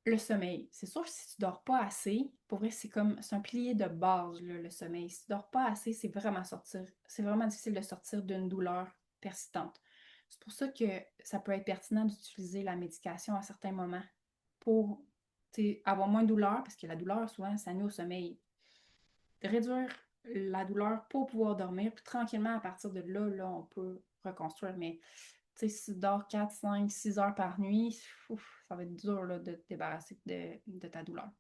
Le sommeil. C'est sûr que si tu dors pas assez, pour vrai, c'est un pilier de base, là, le sommeil. Si tu dors pas assez, c'est vraiment difficile de sortir d'une douleur persistante. C'est pour ça que ça peut être pertinent d'utiliser la médication à certains moments pour avoir moins de douleur, parce que la douleur, souvent, ça nuit au sommeil. De réduire la douleur pour pouvoir dormir, puis tranquillement, à partir de là, on peut reconstruire. Mais si tu dors 4, 5, 6 heures par nuit, ça va être dur là, de te débarrasser de ta douleur.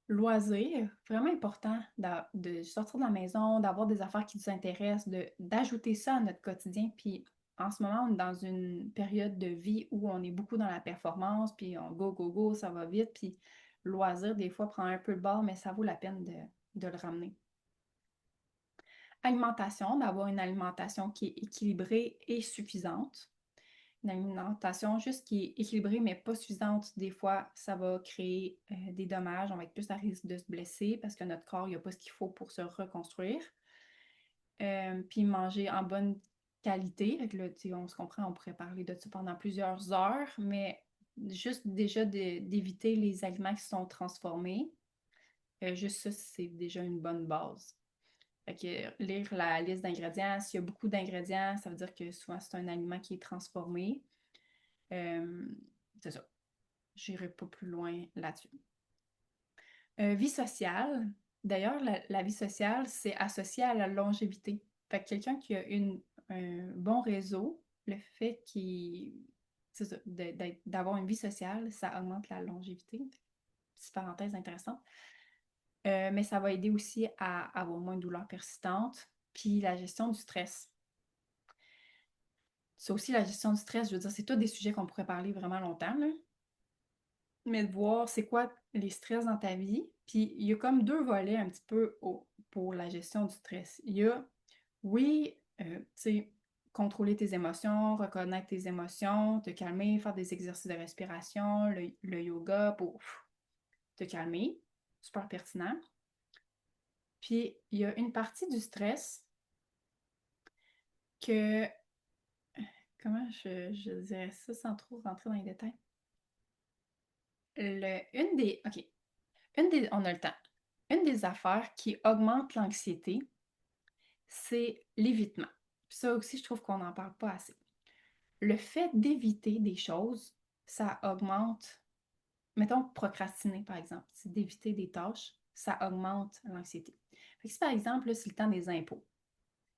Loisir, vraiment important de sortir de la maison, d'avoir des affaires qui nous intéressent, d'ajouter ça à notre quotidien. Puis en ce moment, on est dans une période de vie où on est beaucoup dans la performance, puis on go, go, go, ça va vite. Puis loisir, des fois, prend un peu le bord, mais ça vaut la peine de le ramener. Alimentation, d'avoir une alimentation qui est équilibrée et suffisante. Une alimentation juste qui est équilibrée mais pas suffisante, des fois, ça va créer des dommages. On va être plus à risque de se blesser parce que notre corps, il n'y a pas ce qu'il faut pour se reconstruire. Puis manger en bonne qualité. Fait que là, on se comprend, on pourrait parler de ça pendant plusieurs heures, mais juste déjà d'éviter les aliments qui sont transformés. Juste ça, c'est déjà une bonne base. Fait que lire la liste d'ingrédients, s'il y a beaucoup d'ingrédients, ça veut dire que souvent c'est un aliment qui est transformé. Euh, c'est ça. J'irai pas plus loin là-dessus. Vie sociale. D'ailleurs, la vie sociale, c'est associé à la longévité. Fait que quelqu'un qui a un bon réseau, le fait c'est ça, d'avoir une vie sociale, ça augmente la longévité. Petite parenthèse intéressante. Mais ça va aider aussi à avoir moins de douleurs persistantes. Puis la gestion du stress. C'est aussi la gestion du stress, je veux dire, c'est tous des sujets qu'on pourrait parler vraiment longtemps, là. Mais de voir c'est quoi les stress dans ta vie. Puis il y a comme deux volets un petit peu pour la gestion du stress. Il y a, oui, tu sais, contrôler tes émotions, reconnaître tes émotions, te calmer, faire des exercices de respiration, le yoga pour te calmer. Super pertinent. Puis il y a une partie du stress que, comment je dirais ça sans trop rentrer dans les détails? OK, on a le temps. Une des affaires qui augmente l'anxiété, c'est l'évitement. Ça aussi, je trouve qu'on n'en parle pas assez. Le fait d'éviter des choses, ça augmente, mettons, procrastiner, par exemple, c'est d'éviter des tâches, ça augmente l'anxiété. Fait que si, par exemple, là, c'est le temps des impôts,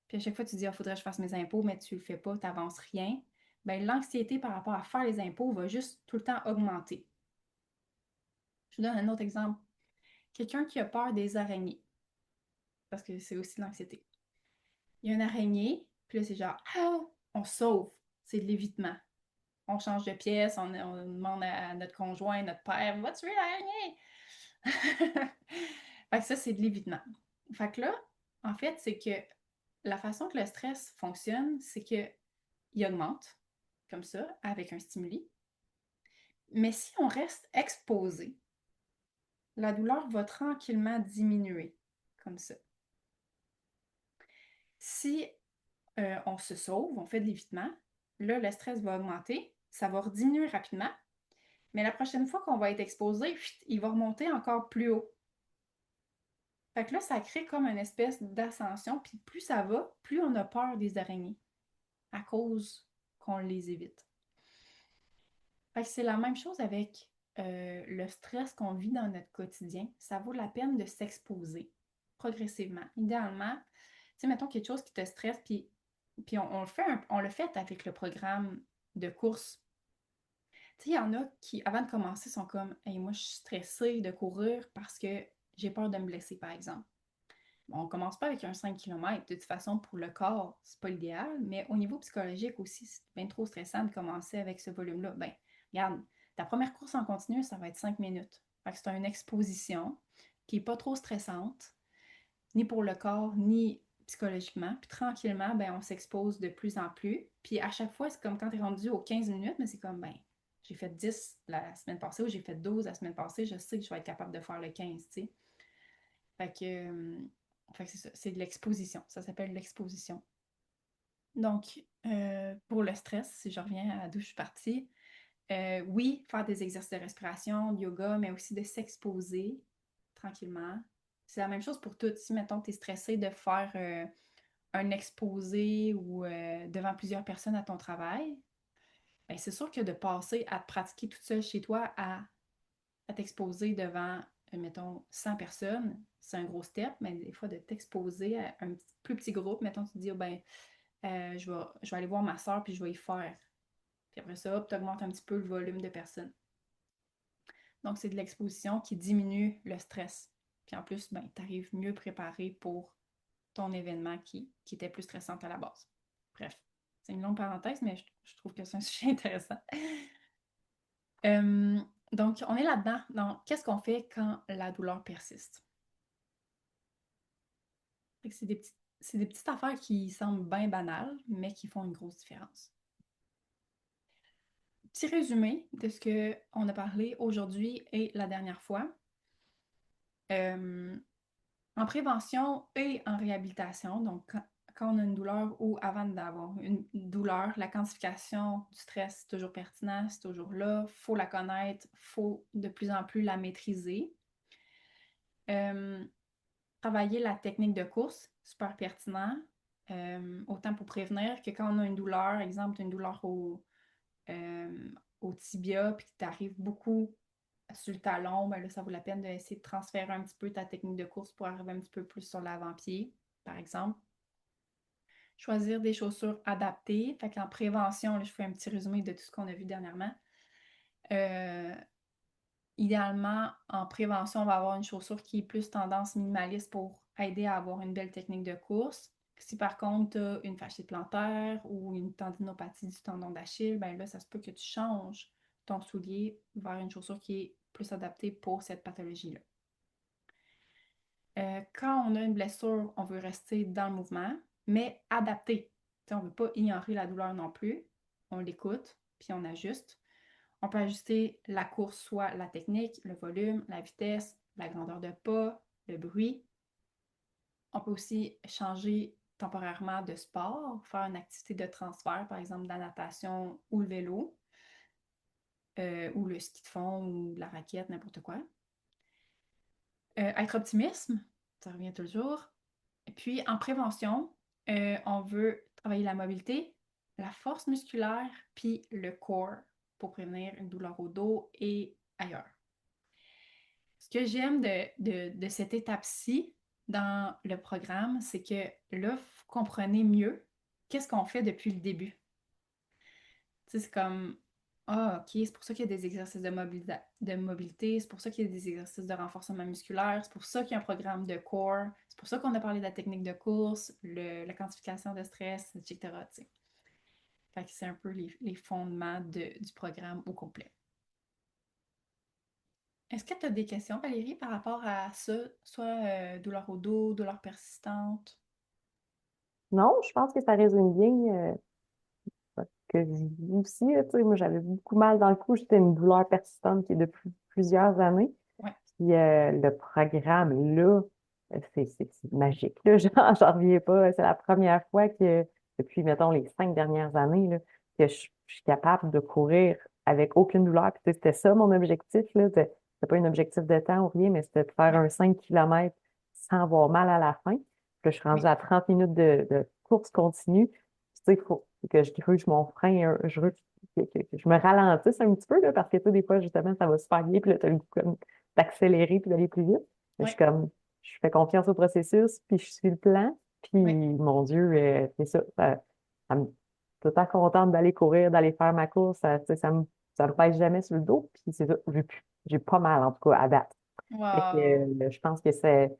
puis à chaque fois, tu dis, il faudrait que je fasse mes impôts, mais tu le fais pas, tu n'avances rien, ben l'anxiété par rapport à faire les impôts va juste tout le temps augmenter. Je vous donne un autre exemple. Quelqu'un qui a peur des araignées, parce que c'est aussi de l'anxiété. Il y a une araignée, puis là, c'est genre, ah, on sauve. C'est de l'évitement. On change de pièce, on demande à notre conjoint, notre père, va tuer l'araignée? Fait que ça, c'est de l'évitement. Fait que là, en fait, c'est que la façon que le stress fonctionne, c'est qu'il augmente, comme ça, avec un stimuli. Mais si on reste exposé, la douleur va tranquillement diminuer, comme ça. Si on se sauve, on fait de l'évitement, là, le stress va augmenter, ça va diminuer rapidement, mais la prochaine fois qu'on va être exposé, il va remonter encore plus haut. Fait que là, ça crée comme une espèce d'ascension, puis plus ça va, plus on a peur des araignées, à cause qu'on les évite. Fait que c'est la même chose avec le stress qu'on vit dans notre quotidien. Ça vaut la peine de s'exposer progressivement. Idéalement, tu sais, mettons quelque chose qui te stresse, puis on le fait avec le programme de course. Tu sais, il y en a qui, avant de commencer, sont comme hey, moi, je suis stressée de courir parce que j'ai peur de me blesser, par exemple. Bon, on commence pas avec un 5 km. De toute façon, pour le corps, c'est pas l'idéal, mais au niveau psychologique aussi, c'est bien trop stressant de commencer avec ce volume-là. Ben, regarde, ta première course en continu, ça va être 5 minutes. Fait que c'est une exposition qui est pas trop stressante, ni pour le corps, ni psychologiquement. Puis tranquillement, ben, on s'expose de plus en plus. Puis à chaque fois, c'est comme quand tu es rendu aux 15 minutes, mais c'est comme, ben, j'ai fait 10 la semaine passée ou j'ai fait 12 la semaine passée, je sais que je vais être capable de faire le 15, tu sais. Fait que, fait que c'est ça, c'est de l'exposition. Ça s'appelle l'exposition. Donc, pour le stress, si je reviens à d'où je suis partie, oui, faire des exercices de respiration, de yoga, mais aussi de s'exposer tranquillement. C'est la même chose pour tout. Si, mettons, tu es stressé de faire un exposé ou devant plusieurs personnes à ton travail, ben, c'est sûr que de passer à te pratiquer toute seule chez toi à t'exposer devant, mettons, 100 personnes, c'est un gros step, mais des fois de t'exposer à un plus petit groupe, mettons, tu te dis, oh, ben, je vais aller voir ma soeur puis je vais y faire. Puis après ça, tu augmentes un petit peu le volume de personnes. Donc, c'est de l'exposition qui diminue le stress. Puis en plus, ben, tu arrives mieux préparé pour ton événement qui était plus stressant à la base. Bref, c'est une longue parenthèse, mais je trouve que c'est un sujet intéressant. Euh, donc, on est là-dedans. Donc, qu'est-ce qu'on fait quand la douleur persiste? C'est des petites affaires qui semblent bien banales, mais qui font une grosse différence. Petit résumé de ce qu'on a parlé aujourd'hui et la dernière fois. Euh, En prévention et en réhabilitation, donc quand on a une douleur ou avant d'avoir une douleur, la quantification du stress, c'est toujours pertinent, c'est toujours là, il faut la connaître, il faut de plus en plus la maîtriser. Euh, Travailler la technique de course, super pertinent, autant pour prévenir que quand on a une douleur, exemple, une douleur au tibia, puis que tu arrives beaucoup sur le talon, ben là, ça vaut la peine d'essayer de transférer un petit peu ta technique de course pour arriver un petit peu plus sur l'avant-pied, par exemple. Choisir des chaussures adaptées. Fait qu'en prévention, là, je fais un petit résumé de tout ce qu'on a vu dernièrement. Euh, Idéalement, en prévention, on va avoir une chaussure qui est plus tendance minimaliste pour aider à avoir une belle technique de course. Si par contre, tu as une fasciite plantaire ou une tendinopathie du tendon d'Achille, ben là, ça se peut que tu changes ton soulier vers une chaussure qui est plus adaptée pour cette pathologie-là. Quand on a une blessure, on veut rester dans le mouvement, mais adapté. T'sais, on ne veut pas ignorer la douleur non plus. On l'écoute, puis on ajuste. On peut ajuster la course, soit la technique, le volume, la vitesse, la grandeur de pas, le bruit. On peut aussi changer temporairement de sport, faire une activité de transfert, par exemple de la natation ou le vélo, ou le ski de fond ou la raquette, n'importe quoi. Être optimiste, ça revient toujours. Et puis en prévention, on veut travailler la mobilité, la force musculaire, puis le core pour prévenir une douleur au dos et ailleurs. Ce que j'aime de cette étape-ci dans le programme, c'est que là, vous comprenez mieux qu'est-ce qu'on fait depuis le début. Tu sais, c'est comme, ah, ok, c'est pour ça qu'il y a des exercices de mobilité, c'est pour ça qu'il y a des exercices de renforcement musculaire, c'est pour ça qu'il y a un programme de core, c'est pour ça qu'on a parlé de la technique de course, la quantification de stress, etc. Tu sais. Fait que c'est un peu les fondements du programme au complet. Est-ce que tu as des questions, Valérie, par rapport à ça, soit douleur au dos, douleur persistante? Non, je pense que ça résume bien que je vis aussi. Là, tu sais, moi, j'avais beaucoup mal dans le cou. J'étais une douleur persistante qui est depuis plusieurs années. Ouais, Puis le programme, là, c'est magique. Là, j'en reviens pas. C'est la première fois que, depuis, mettons, les 5 dernières années, là, que je suis capable de courir avec aucune douleur. Puis, tu sais, c'était ça mon objectif. Là. C'était pas un objectif de temps ou rien, mais c'était de faire ouais, un 5 kilomètres sans avoir mal à la fin. Puis là, je suis rendue oui, à 30 minutes de course continue. Puis, tu sais, il faut que je gruge mon frein, que je me ralentisse un petit peu, là, parce que, tu sais, des fois, justement, ça va super bien. Puis là, tu as le goût d'accélérer puis d'aller plus vite. Mais je suis ouais, comme, je fais confiance au processus, puis je suis le plan. Puis, ouais. mon Dieu, c'est ça. Ça me, tout le temps contente d'aller courir, d'aller faire ma course. Tu sais, ça me pèse jamais sur le dos. Puis, c'est ça. J'ai pas mal, en tout cas, à date. Fait que, Wow! je pense que c'est.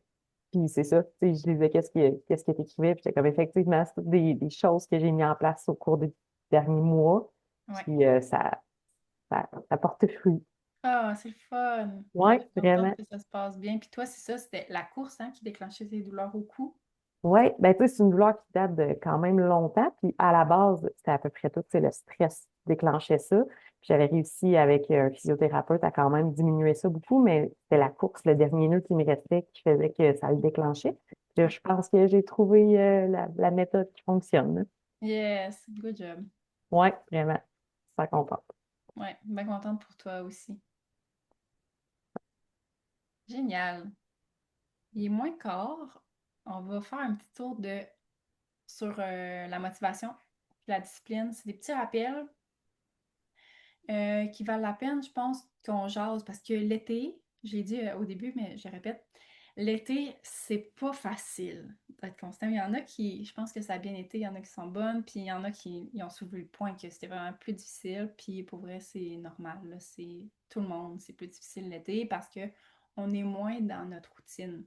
Puis, c'est ça. Tu sais, je lisais qu'est-ce qui est écrivé. Puis, j'étais comme, effectivement, c'est toutes des choses que j'ai mis en place au cours des derniers mois. Ouais. Puis, ça porte fruit. Ah, c'est le fun! Oui, Je suis contente vraiment. que ça se passe bien. Puis toi, c'est ça, c'était la course hein, qui déclenchait tes douleurs au cou? Oui, ben tu sais, c'est une douleur qui date de quand même longtemps. Puis à la base, c'était à peu près tout, c'est le stress qui déclenchait ça. Puis j'avais réussi avec un physiothérapeute à quand même diminuer ça beaucoup, mais c'était la course, le dernier nœud qui me restait qui faisait que ça le déclenchait. Puis là, Ouais. je pense que j'ai trouvé la méthode qui fonctionne. Yes, good job. Oui, vraiment. Ça contente. Ouais, bien contente pour toi aussi. Génial. Il est moins quart. On va faire un petit tour sur la motivation, la discipline. C'est des petits rappels qui valent la peine, je pense, qu'on jase parce que l'été, je l'ai dit au début, mais je répète, l'été, c'est pas facile d'être constant. Il y en a qui, je pense que ça a bien été, il y en a qui sont bonnes, puis il y en a qui ont soulevé le point que c'était vraiment plus difficile, puis pour vrai, c'est normal, là, c'est tout le monde, c'est plus difficile l'été parce que on est moins dans notre routine.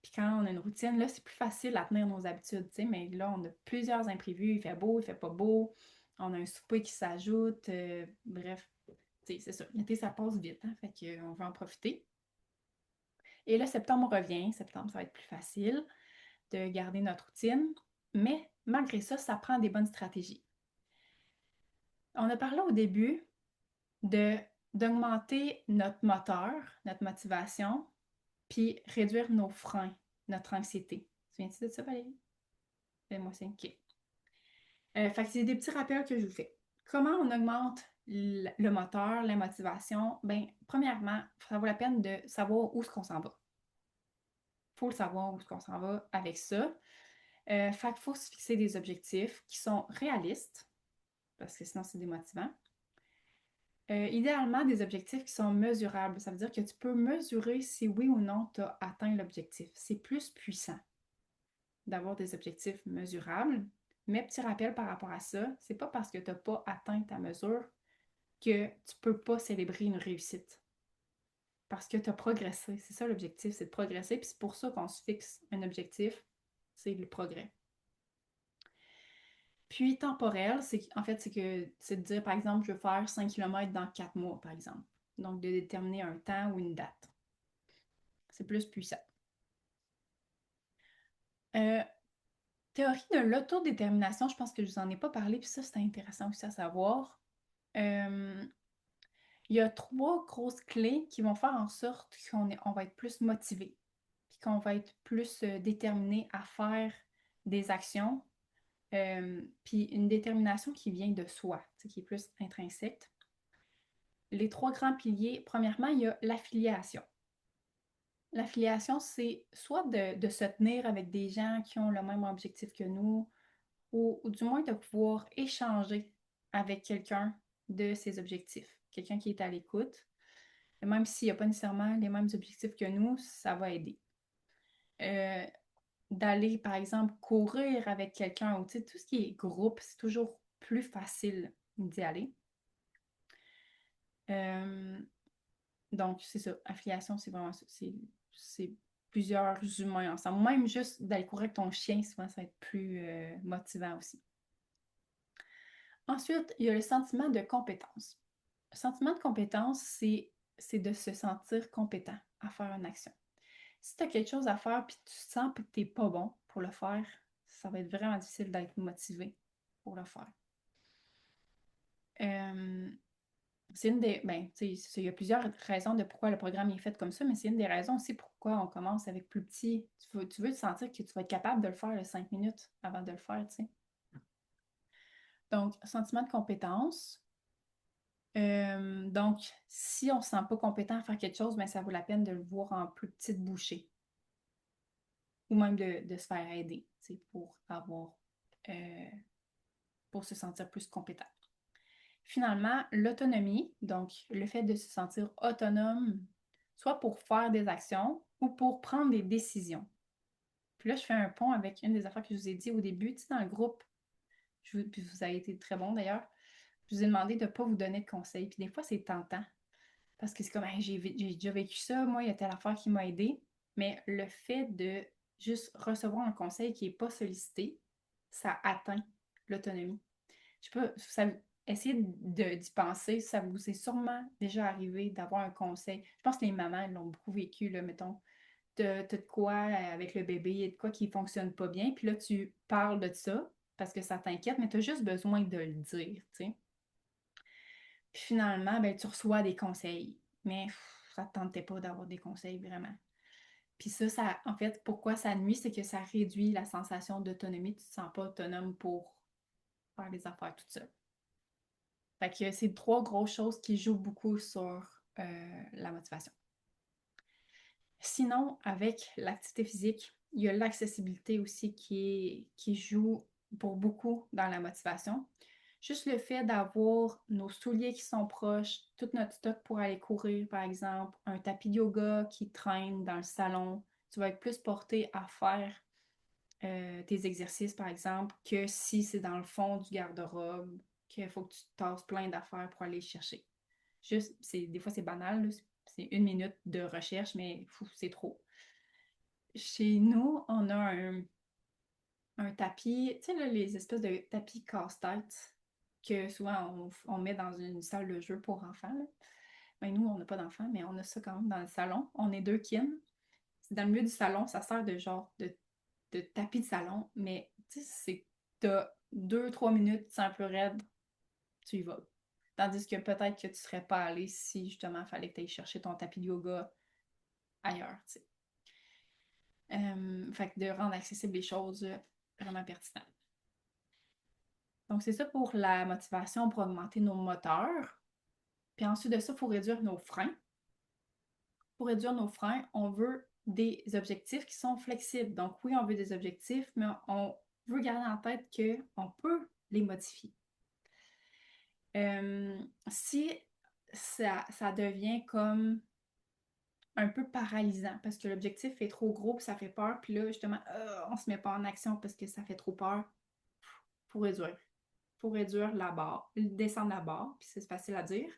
Puis quand on a une routine, là, c'est plus facile à tenir nos habitudes, tu sais, mais là, on a plusieurs imprévus, il fait beau, il fait pas beau, on a un souper qui s'ajoute, bref, tu sais, c'est ça. L'été, ça passe vite, hein, fait qu'on va en profiter. Et là, septembre revient, septembre, ça va être plus facile de garder notre routine, mais malgré ça, ça prend des bonnes stratégies. On a parlé au début de d'augmenter notre moteur, notre motivation, puis réduire nos freins, notre anxiété. Tu viens-tu de ça, Valérie? Fais-moi signe. OK. Fait que c'est des petits rappels que je vous fais. Comment on augmente le moteur, la motivation? Bien, premièrement, ça vaut la peine de savoir où est-ce qu'on s'en va. Il faut le savoir où est-ce qu'on s'en va avec ça. Fait qu'il faut se fixer des objectifs qui sont réalistes, parce que sinon c'est démotivant. Idéalement, des objectifs qui sont mesurables. Ça veut dire que tu peux mesurer si oui ou non tu as atteint l'objectif. C'est plus puissant d'avoir des objectifs mesurables. Mais petit rappel par rapport à ça, c'est pas parce que tu n'as pas atteint ta mesure que tu peux pas célébrer une réussite. Parce que tu as progressé. C'est ça l'objectif, c'est de progresser. Puis c'est pour ça qu'on se fixe un objectif, c'est le progrès. Puis temporel, c'est de dire, par exemple, je veux faire 5 km dans 4 mois, par exemple. Donc, de déterminer un temps ou une date. C'est plus puissant. Euh, Théorie de l'autodétermination, je pense que je vous en ai pas parlé, puis ça, c'est intéressant aussi à savoir. Euh, il y a 3 grosses clés qui vont faire en sorte on va être plus motivé, puis qu'on va être plus déterminé à faire des actions, puis une détermination qui vient de soi, qui est plus intrinsèque. Les 3 grands piliers, premièrement, il y a l'affiliation. L'affiliation, c'est soit de se tenir avec des gens qui ont le même objectif que nous, ou du moins de pouvoir échanger avec quelqu'un de ses objectifs, quelqu'un qui est à l'écoute. Et même s'il n'y a pas nécessairement les mêmes objectifs que nous, ça va aider. Euh, D'aller, par exemple, courir avec quelqu'un, ou tu sais, tout ce qui est groupe, c'est toujours plus facile d'y aller. Euh, Donc, c'est ça. Affiliation, c'est vraiment ça. C'est plusieurs humains ensemble. Même juste d'aller courir avec ton chien, souvent, ça va être plus motivant aussi. Ensuite, il y a le sentiment de compétence. Le sentiment de compétence, c'est de se sentir compétent à faire une action. Si tu as quelque chose à faire puis tu sens que tu n'es pas bon pour le faire, ça va être vraiment difficile d'être motivé pour le faire. Euh, C'est une des. Ben, tu sais, il y a plusieurs raisons de pourquoi le programme est fait comme ça, mais c'est une des raisons aussi pourquoi on commence avec plus petit. Tu veux te sentir que tu vas être capable de le faire les 5 minutes avant de le faire, tu sais. Donc, sentiment de compétence. Donc, si on ne se sent pas compétent à faire quelque chose, ben, ça vaut la peine de le voir en plus petite bouchée. Ou même de se faire aider, tu sais, euh, pour se sentir plus compétent. Finalement, l'autonomie, donc le fait de se sentir autonome, soit pour faire des actions ou pour prendre des décisions. Puis là, je fais un pont avec une des affaires que je vous ai dit au début, tu sais, dans le groupe, puis vous avez été très bon d'ailleurs, je vous ai demandé de ne pas vous donner de conseils. Puis des fois, c'est tentant, parce que c'est comme, hey, j'ai déjà vécu ça, moi, il y a telle affaire qui m'a aidé, mais le fait de juste recevoir un conseil qui n'est pas sollicité, ça atteint l'autonomie. Je sais pas, essayez d'y penser. Ça vous est sûrement déjà arrivé d'avoir un conseil. Je pense que les mamans elles l'ont beaucoup vécu, là, mettons. T'as de quoi avec le bébé, et de quoi qui ne fonctionne pas bien. Puis là, tu parles de ça parce que ça t'inquiète, mais tu as juste besoin de le dire, tu sais. Puis finalement, ben, tu reçois des conseils. Mais ça ne te tentait pas d'avoir des conseils vraiment. Puis ça, en fait, pourquoi ça nuit, c'est que ça réduit la sensation d'autonomie. Tu ne te sens pas autonome pour faire les affaires toute seule. Fait que c'est 3 grosses choses qui jouent beaucoup sur la motivation. Sinon, avec l'activité physique, il y a l'accessibilité aussi qui joue pour beaucoup dans la motivation. Juste le fait d'avoir nos souliers qui sont proches, tout notre stock pour aller courir, par exemple, un tapis de yoga qui traîne dans le salon, tu vas être plus porté à faire tes exercices, par exemple, que si c'est dans le fond du garde-robe, qu'il faut que tu te tasses plein d'affaires pour aller chercher. Juste, des fois, c'est banal, là, c'est 1 minute de recherche, mais c'est trop. Chez nous, on a un tapis, tu sais, là, les espèces de tapis casse-tête que souvent on met dans une salle de jeu pour enfants. Là. Ben, nous, on n'a pas d'enfants, mais on a ça quand même dans le salon. On est 2 kins. C'est dans le milieu du salon, ça sert de genre de tapis de salon, mais tu sais, t'as 2, 3 minutes, c'est un peu raide, tu y vas. Tandis que peut-être que tu serais pas allé si justement il fallait que tu ailles chercher ton tapis de yoga ailleurs, tu sais. Fait que de rendre accessibles les choses vraiment pertinentes. Donc, c'est ça pour la motivation pour augmenter nos moteurs. Puis ensuite de ça, il faut réduire nos freins. Pour réduire nos freins, on veut des objectifs qui sont flexibles. Donc, oui, on veut des objectifs, mais on veut garder en tête qu'on peut les modifier. Si ça devient comme un peu paralysant parce que l'objectif est trop gros, puis ça fait peur, puis là, justement, on se met pas en action parce que ça fait trop peur. Faut réduire. Faut réduire la barre, descendre la barre, puis c'est facile à dire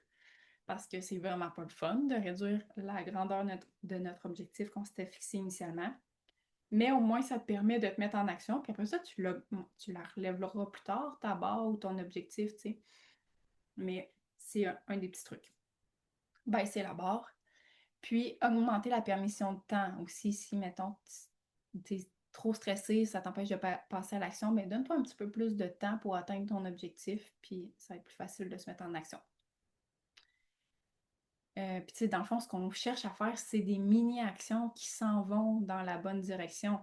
parce que c'est vraiment pas le fun de réduire la grandeur de notre objectif qu'on s'était fixé initialement. Mais au moins, ça te permet de te mettre en action, puis après ça, tu la relèveras plus tard, ta barre ou ton objectif, tu sais. Mais c'est un des petits trucs. Baisser la barre. Puis, augmenter la permission de temps aussi. Si, mettons, tu es trop stressé, ça t'empêche de passer à l'action, mais donne-toi un petit peu plus de temps pour atteindre ton objectif, puis ça va être plus facile de se mettre en action. Puis, tu sais, dans le fond, ce qu'on cherche à faire, c'est des mini-actions qui s'en vont dans la bonne direction.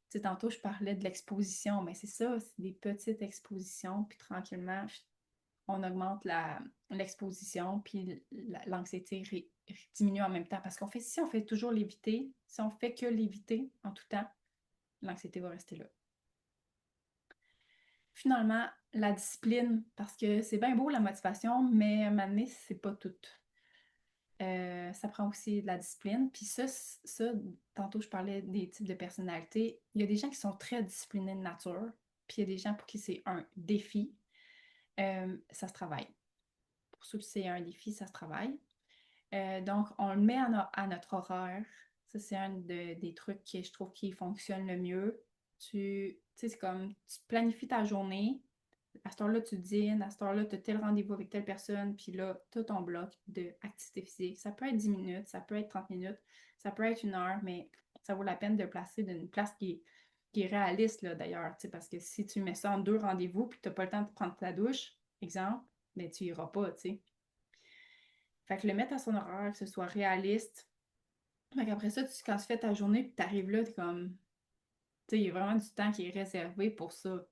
Tu sais, tantôt, je parlais de l'exposition, mais c'est ça, c'est des petites expositions, puis tranquillement, on augmente l'exposition, puis l'anxiété diminue en même temps. Parce si on fait toujours l'éviter, si on fait que l'éviter en tout temps, l'anxiété va rester là. Finalement, la discipline, parce que c'est bien beau la motivation, mais à un moment donné, c'est pas tout. Ça prend aussi de la discipline. Puis tantôt, je parlais des types de personnalités. Il y a des gens qui sont très disciplinés de nature, puis il y a des gens pour qui c'est un défi. Ça se travaille. Pour ceux qui c'est un défi, ça se travaille. Donc, on le met à notre horaire. Ça, c'est un des trucs que je trouve qui fonctionne le mieux. Tu sais, c'est comme, tu planifies ta journée. À cette heure-là, tu dînes. À cette heure-là, tu as tel rendez-vous avec telle personne. Puis là, tu as ton bloc d'activité physique. Ça peut être 10 minutes, ça peut être 30 minutes, ça peut être 1 heure, mais ça vaut la peine de le placer d'une place qui est réaliste, là, d'ailleurs. Parce que si tu mets ça en 2 rendez-vous puis tu n'as pas le temps de prendre ta douche, exemple, ben, tu n'iras pas, tu sais. Fait que le mettre à son horaire, que ce soit réaliste. Fait qu'après ça, quand tu fais ta journée puis t'arrives là, t'es comme. Tu sais, il y a vraiment du temps qui est réservé pour ça.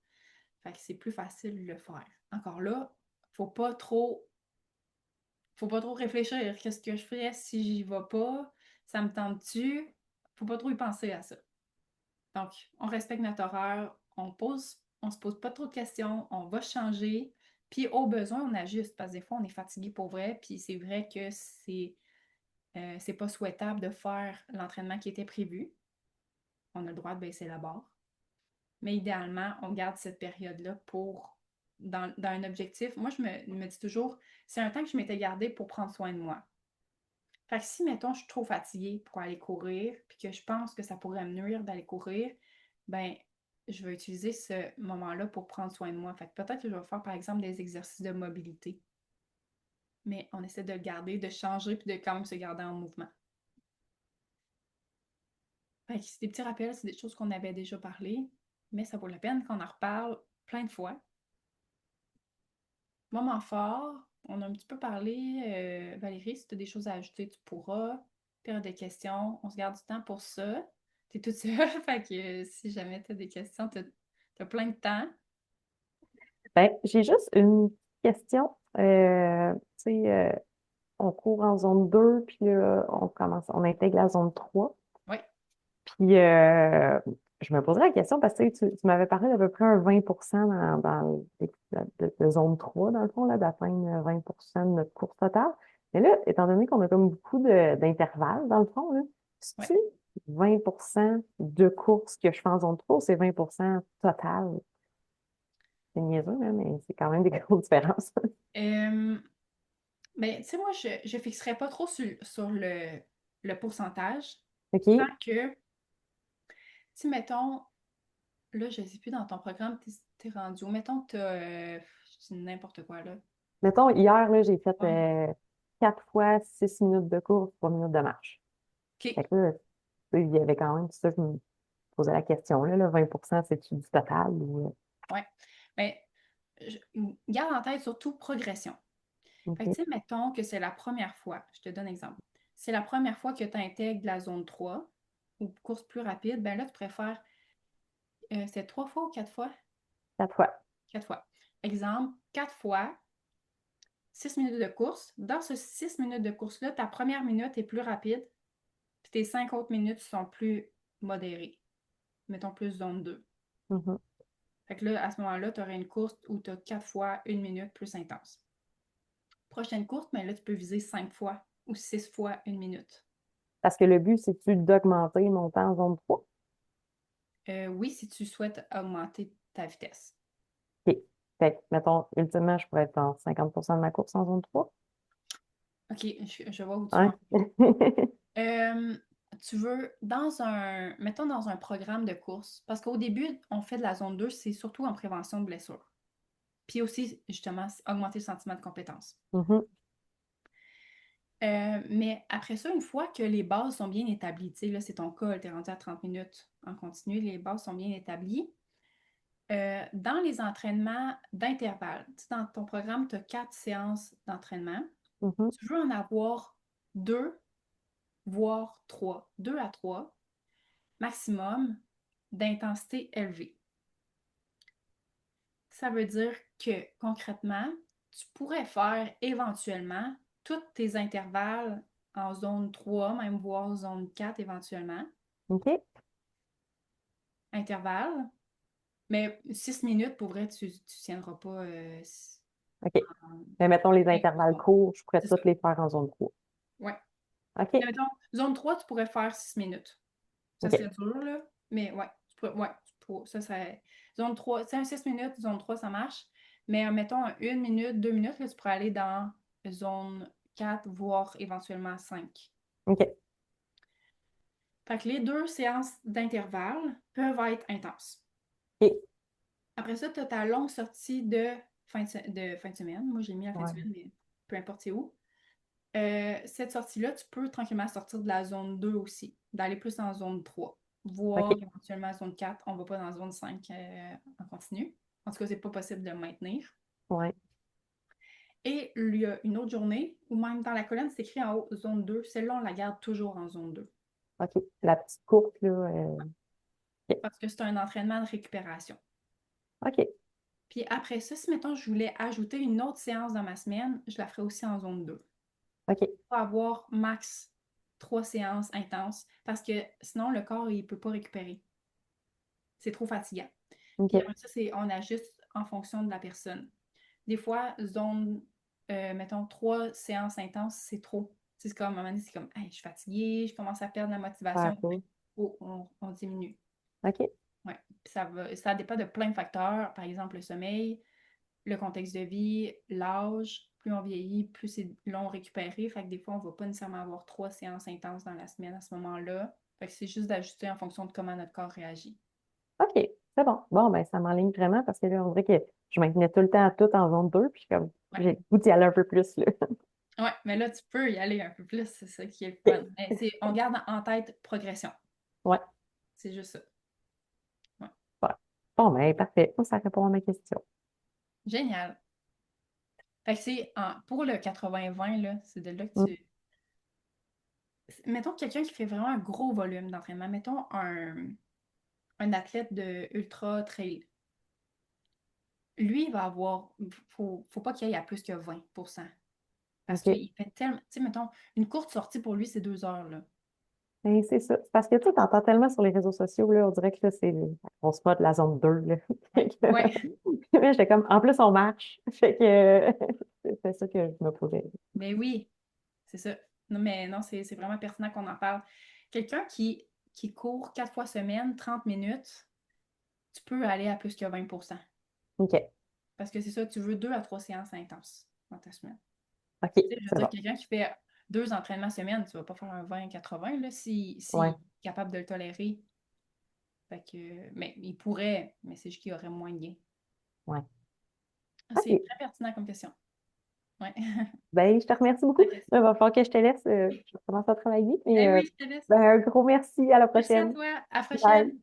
Fait que c'est plus facile de le faire. Encore là, faut pas trop. Faut pas trop réfléchir. Qu'est-ce que je ferais si j'y vais pas? Ça me tente-tu? Faut pas trop y penser à ça. Donc, on respecte notre horaire, on se pose pas trop de questions, on va changer. Puis au besoin, on ajuste parce que des fois, on est fatigué pour vrai. Puis c'est vrai que c'est pas souhaitable de faire l'entraînement qui était prévu. On a le droit de baisser la barre. Mais idéalement, on garde cette période-là dans un objectif. Moi, je me dis toujours, c'est un temps que je m'étais gardé pour prendre soin de moi. Fait que si, mettons, je suis trop fatiguée pour aller courir, puis que je pense que ça pourrait me nuire d'aller courir, ben, je vais utiliser ce moment-là pour prendre soin de moi. Fait que peut-être que je vais faire, par exemple, des exercices de mobilité. Mais on essaie de le garder, de changer, puis de quand même se garder en mouvement. Fait que c'est des petits rappels, c'est des choses qu'on avait déjà parlé, mais ça vaut la peine qu'on en reparle plein de fois. Moment fort, on a un petit peu parlé. Valérie, si tu as des choses à ajouter, tu pourras. Période de questions, on se garde du temps pour ça. Tu es toute seule, fait que si jamais tu as des questions, tu as plein de temps. Ben, j'ai juste une question. Tu sais, on court en zone 2 puis là, on intègre la zone 3. Oui, Puis, je me poserais la question parce que tu m'avais parlé d'à peu près un 20% de zone 3 dans le fond, là, d'atteindre 20% de notre course totale. Mais là, étant donné qu'on a comme beaucoup d'intervalles, dans le fond, là, oui. c'est-tu 20% de courses que je fais en zone 3 ou c'est 20% total? C'est niaiseux, hein, mais c'est quand même des grosses différences. Euh, ben, tu sais, moi, je ne fixerais pas trop sur le pourcentage. Tant OK? que, si mettons, là, je ne sais plus dans ton programme, t'es rendu où? Mettons que tu as, je dis n'importe quoi, là. Mettons, hier, là, j'ai fait Ouais. 4 fois 6 minutes de course, 3 minutes de marche. Fait OK. que là, tu sais, il y avait quand même, c'est ça, je me posais la question, là, le 20%, c'est-tu du total ou... Ouais. Ben, je- garde en tête surtout progression. Fait que, OK. tu sais, mettons que c'est la première fois, je te donne un exemple. C'est la première fois que tu intègres la zone 3 ou course plus rapide, ben là, tu préfères, c'est 3 fois ou 4 fois? 4 fois. 4 fois. Exemple, 4 fois, 6 minutes de course. Dans ce 6 minutes de course-là, ta première minute est plus rapide, puis tes 5 autres minutes sont plus modérées. Mettons plus zone 2. Mhm. Fait que là, à ce moment-là, tu aurais une course où tu as 4 fois 1 minute plus intense. prochaine course, mais là, tu peux viser 5 fois ou 6 fois 1 minute. Parce que le but, c'est-tu d'augmenter mon temps en zone 3? Oui, si tu souhaites augmenter ta vitesse. OK. Fait que, mettons, ultimement, je pourrais être en 50% de ma course en zone 3. OK, je vois où tu Ouais. vas. Euh, Tu veux, mettons dans un programme de course, parce qu'au début, on fait de la zone 2, c'est surtout en prévention de blessures. Puis aussi, justement, augmenter le sentiment de compétence. Mhm. Mais après ça, une fois que les bases sont bien établies, tu sais, là, c'est ton cas, tu es rendu à 30 minutes en continu, les bases sont bien établies. Dans les entraînements d'intervalle, tu sais, dans ton programme, tu as 4 séances d'entraînement. Mhm. Tu veux en avoir 2, voire 3, 2 à 3 maximum d'intensité élevée. Ça veut dire que concrètement, tu pourrais faire éventuellement tous tes intervalles en zone 3, même voire zone 4 éventuellement, OK. intervalle, mais 6 minutes, pour vrai, tu ne tiendras pas OK. Mais mettons les cinq intervalles secondes. courts, je pourrais C'est toutes ça. les faire en zone 3. Ouais. OK. Mettons, zone 3, tu pourrais faire 6 minutes. Ça OK. serait dur, là, mais ouais, ça serait. Zone 3, c'est un 6 minutes, zone 3 ça marche. Mais mettons, 1 minute, 2 minutes, là, tu pourrais aller dans zone 4 voire éventuellement 5. OK. Fait que les 2 séances d'intervalle peuvent être intenses. OK. Après ça, tu as ta longue sortie de fin de semaine. Moi, j'ai mis la fin de Ouais. semaine, mais peu importe c'est où. Cette sortie-là, tu peux tranquillement sortir de la zone 2 aussi, d'aller plus en zone 3, voire OK. éventuellement zone 4. On ne va pas dans la zone 5 en continu. En tout cas, c'est pas possible de le maintenir. Ouais. Et il y a une autre journée où même dans la colonne, c'est écrit en haut zone 2. Celle-là, on la garde toujours en zone 2 OK. La petite courte, là. OK. parce que c'est un entraînement de récupération. OK. Puis après ça, si mettons je voulais ajouter une autre séance dans ma semaine, je la ferais aussi en zone 2. OK. Pour avoir max 3 séances intenses parce que sinon le corps il peut pas récupérer. C'est trop fatigant. Puis OK. après ça, on ajuste en fonction de la personne. Des fois, mettons, 3 séances intenses, c'est trop. C'est comme, à un moment donné, c'est comme, hey, je suis fatiguée, je commence à perdre la Faire motivation. court. Oh, on diminue. OK. Ouais. Puis ça dépend de plein de facteurs, par exemple le sommeil, le contexte de vie, l'âge. Plus on vieillit, plus c'est long récupérer. Fait que des fois, on ne va pas nécessairement avoir 3 séances intenses dans la semaine à ce moment-là. Fait que c'est juste d'ajuster en fonction de comment notre corps réagit. OK. C'est bon. Bon, ben, ça m'enligne vraiment parce que là, on dirait que je maintenais tout le temps tout en zone 2, puis comme, Ouais. j'ai le goût d'y aller un peu plus, là. Ouais, mais là, tu peux y aller un peu plus, c'est ça qui est le fun. Mais on garde en tête progression. Ouais. C'est juste ça. Ouais. Ouais. Bon, ben, parfait. Ça répond à ma question. Génial. Fait que pour le 80-20, là, c'est de là que Mm. tu. Mettons quelqu'un qui fait vraiment un gros volume d'entraînement. Mettons un athlète de ultra trail. Lui, il va avoir. Faut pas qu'il aille à plus que 20%. Parce OK. qu'il fait tellement. Tu sais, mettons, une courte sortie pour lui, c'est 2 heures, là. Ben, c'est ça. C'est parce que tu entends tellement sur les réseaux sociaux, là, on dirait que là, on se moque de la zone 2 là. Ouais. Ouais. Mais j'étais comme, en plus, on marche. Fait que c'est ça que je me posais. Mais oui, c'est ça. Non, mais non, c'est vraiment pertinent qu'on en parle. Quelqu'un qui court 4 fois semaine, 30 minutes, tu peux aller à plus que 20%. OK. Parce que c'est ça, tu veux 2 à 3 séances intenses dans ta semaine. OK, Tu sais, je veux c'est dire, bon. quelqu'un qui fait 2 entraînements semaine, tu vas pas faire un 20-80 là, s'il Ouais, est capable de le tolérer. Fait que, mais il pourrait, mais c'est juste qu'il y aurait moins de gains. ouais. C'est OK. très pertinent comme question. Ouais. Ben, je te remercie Ta beaucoup. question. Il va falloir que je te laisse. Je vais commencer à travailler. Mais Eh oui, je te laisse. ben, un gros merci. À la Merci à prochaine. toi. À la Bye. prochaine.